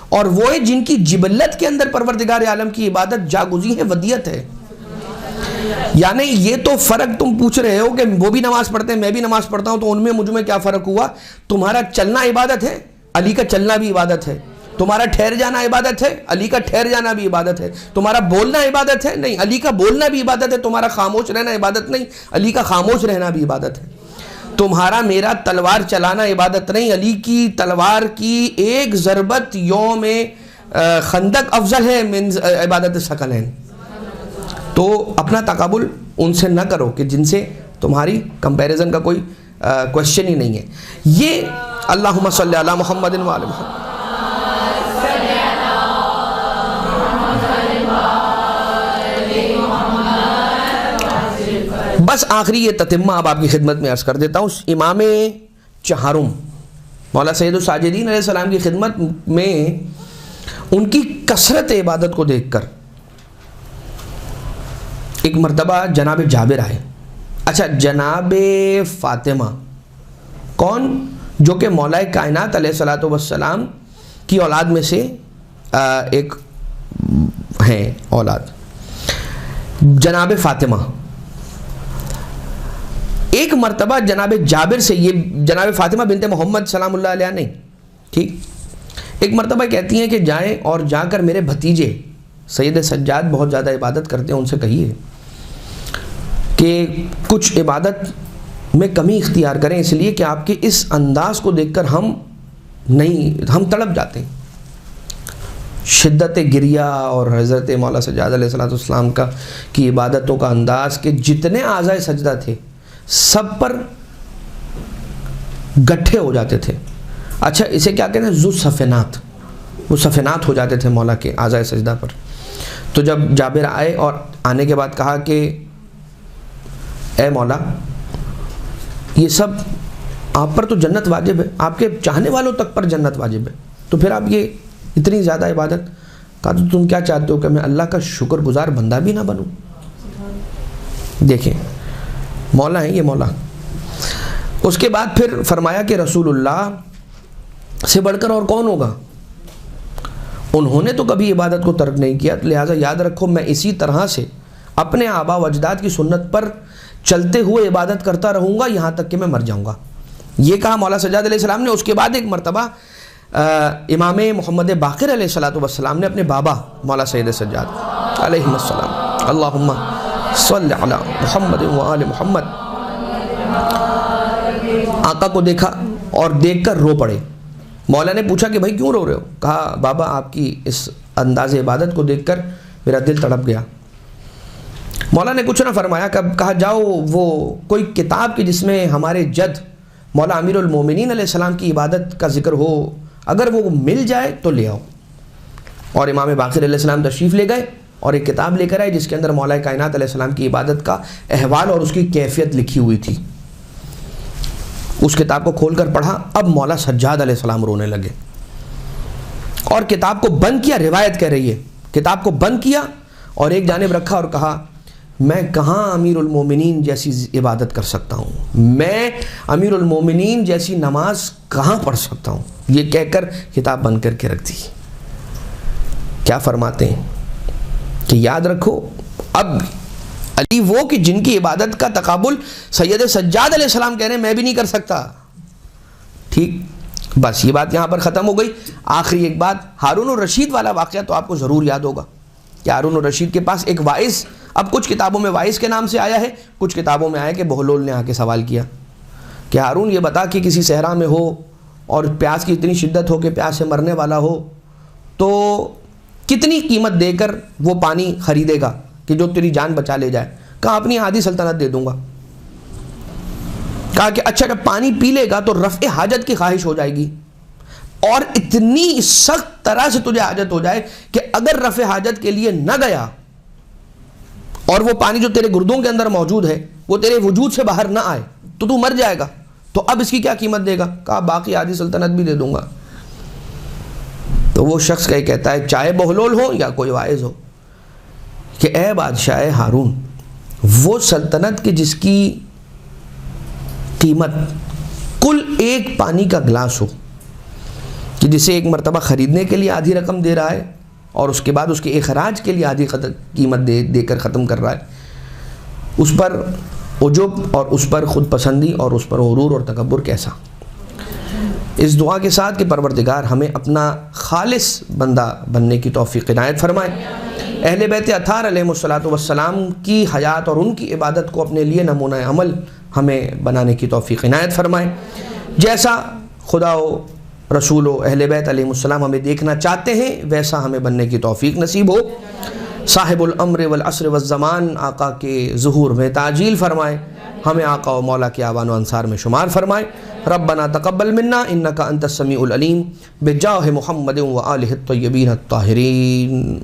اور وہ ہے جن کی جبلت کے اندر پروردگار عالم کی عبادت جاگزی ہے، ودیت ہے. یعنی یہ تو فرق تم پوچھ رہے ہو کہ وہ بھی نماز پڑھتے ہیں، میں بھی نماز پڑھتا ہوں، تو ان میں مجھ میں کیا فرق ہوا؟ تمہارا چلنا عبادت ہے، علی کا چلنا بھی عبادت ہے. تمہارا ٹھہر جانا عبادت ہے، علی کا ٹھہر جانا بھی عبادت ہے. تمہارا بولنا عبادت ہے، نہیں، علی کا بولنا بھی عبادت ہے. تمہارا خاموش رہنا عبادت نہیں، علی کا خاموش رہنا بھی عبادت ہے. تمہارا میرا تلوار چلانا عبادت نہیں، علی کی تلوار کی ایک ضربت یوم خندق افضل ہے من عبادت ثقلین. تو اپنا تقابل ان سے نہ کرو کہ جن سے تمہاری کمپیریزن کا کوئی کوشچن ہی نہیں ہے. یہ اللہم صلی علی محمد و آل محمد. بس آخری یہ تتمہ اب آپ کی خدمت میں عرض کر دیتا ہوں. امام چہارم مولا سید الساجدین علیہ السلام کی خدمت میں ان کی کثرت عبادت کو دیکھ کر ایک مرتبہ جناب جابر آئے. اچھا، جناب فاطمہ کون؟ جو کہ مولا کائنات علیہ الصلوۃ والسلام کی اولاد میں سے ایک ہیں اولاد، جناب فاطمہ. ایک مرتبہ جناب جابر سے، یہ جناب فاطمہ بنت محمد سلام اللہ علیہ نہیں، ٹھیک، ایک مرتبہ کہتی ہیں کہ جائیں اور جا کر میرے بھتیجے سید سجاد بہت زیادہ عبادت کرتے ہیں، ان سے کہیے کہ کچھ عبادت میں کمی اختیار کریں، اس لیے کہ آپ کے اس انداز کو دیکھ کر ہم تڑپ جاتے ہیں. شدت گریہ اور حضرت مولا سجاد علیہ السلام کی عبادتوں کا انداز کہ جتنے اعضائے سجدہ تھے سب پر گٹھے ہو جاتے تھے. اچھا، اسے کیا کہتے ہیں؟ ذو صفنات، وہ صفنات ہو جاتے تھے مولا کے اعضائے سجدہ پر. تو جب جابر آئے اور آنے کے بعد کہا کہ اے مولا، یہ سب آپ پر تو جنت واجب ہے، آپ کے چاہنے والوں تک پر جنت واجب ہے، تو پھر آپ یہ اتنی زیادہ عبادت کا، تو تم کیا چاہتے ہو کہ میں اللہ کا شکر گزار بندہ بھی نہ بنوں؟ دیکھیں مولا ہیں یہ مولا. اس کے بعد پھر فرمایا کہ رسول اللہ سے بڑھ کر اور کون ہوگا؟ انہوں نے تو کبھی عبادت کو ترک نہیں کیا، لہٰذا یاد رکھو میں اسی طرح سے اپنے آبا و اجداد کی سنت پر چلتے ہوئے عبادت کرتا رہوں گا یہاں تک کہ میں مر جاؤں گا. یہ کہا مولا سجاد علیہ السلام نے. اس کے بعد ایک مرتبہ امام محمد باقر علیہ السلام نے اپنے بابا مولا سید سجاد علیہ السلام اللہم صلی علی محمد و آل محمد آقا کو دیکھا اور دیکھ کر رو پڑے. مولا نے پوچھا کہ بھائی کیوں رو رہے ہو؟ کہا بابا آپ کی اس انداز عبادت کو دیکھ کر میرا دل تڑپ گیا. مولا نے کچھ نہ فرمایا. کہا جاؤ وہ کوئی کتاب کی جس میں ہمارے جد مولا امیر المومنین علیہ السلام کی عبادت کا ذکر ہو، اگر وہ مل جائے تو لے آؤ. اور امام باقر علیہ السلام تشریف لے گئے اور ایک کتاب لے کر آئے جس کے اندر مولا کائنات علیہ السلام کی عبادت کا احوال اور اس کی کیفیت لکھی ہوئی تھی. اس کتاب کو کھول کر پڑھا. اب مولا سجاد علیہ السلام رونے لگے اور کتاب کو بند کیا. روایت کہہ رہی ہے کتاب کو بند کیا اور ایک جانب رکھا اور کہا میں کہاں امیر المومنین جیسی عبادت کر سکتا ہوں، میں امیر المومنین جیسی نماز کہاں پڑھ سکتا ہوں. یہ کہہ کر کتاب بند کر کے رکھ دی۔ کیا فرماتے ہیں کہ یاد رکھو اب علی وہ کہ جن کی عبادت کا تقابل سید سجاد علیہ السلام کہہ رہے ہیں میں بھی نہیں کر سکتا۔ ٹھیک، بس یہ بات یہاں پر ختم ہو گئی۔ آخری ایک بات، ہارون الرشید والا واقعہ تو آپ کو ضرور یاد ہوگا کہ ہارون الرشید کے پاس ایک وائس، اب کچھ کتابوں میں وائس کے نام سے آیا ہے، کچھ کتابوں میں آیا کہ بہلول نے آ کے سوال کیا کہ ہارون یہ بتا کہ کسی صحرا میں ہو اور پیاس کی اتنی شدت ہو کہ پیاس سے مرنے والا ہو تو کتنی قیمت دے کر وہ پانی خریدے گا کہ جو تیری جان بچا لے جائے؟ کہا اپنی آدھی سلطنت دے دوں گا۔ کہا کہ اچھا جب پانی پی لے گا تو رفع حاجت کی خواہش ہو جائے گی، اور اتنی سخت طرح سے تجھے حاجت ہو جائے کہ اگر رفع حاجت کے لیے نہ گیا اور وہ پانی جو تیرے گردوں کے اندر موجود ہے وہ تیرے وجود سے باہر نہ آئے تو مر جائے گا، تو اب اس کی کیا قیمت دے گا؟ کہا باقی آدھی سلطنت بھی دے دوں گا۔ تو وہ شخص کہتا ہے چاہے بہلول ہو یا کوئی واعظ ہو کہ اے بادشاہ ہارون، وہ سلطنت کی جس کی قیمت کل ایک پانی کا گلاس ہو، کہ جسے ایک مرتبہ خریدنے کے لیے آدھی رقم دے رہا ہے اور اس کے بعد اس کے اخراج کے لیے آدھی قیمت دے کر ختم کر رہا ہے، اس پر عجب اور اس پر خود پسندی اور اس پر غرور اور تکبر کیسا؟ اس دعا کے ساتھ کہ پروردگار ہمیں اپنا خالص بندہ بننے کی توفیق عنایت فرمائے، اہل بیت اطہار علیہ السلام کی حیات اور ان کی عبادت کو اپنے لیے نمونہ عمل ہمیں بنانے کی توفیق عنایت فرمائے، جیسا خدا و رسول و اہل بیت علیہ السلام ہمیں دیکھنا چاہتے ہیں ویسا ہمیں بننے کی توفیق نصیب ہو۔ صاحب الامر والعصر والزمان آقا کے ظہور میں تعجیل فرمائے، ہمیں آقا و مولا کے آوان و انصار میں شمار فرمائے۔ ربنا تقبل منا انک انت السمیع العلیم بجاہ محمد و آلہ الطیبین الطاہرین۔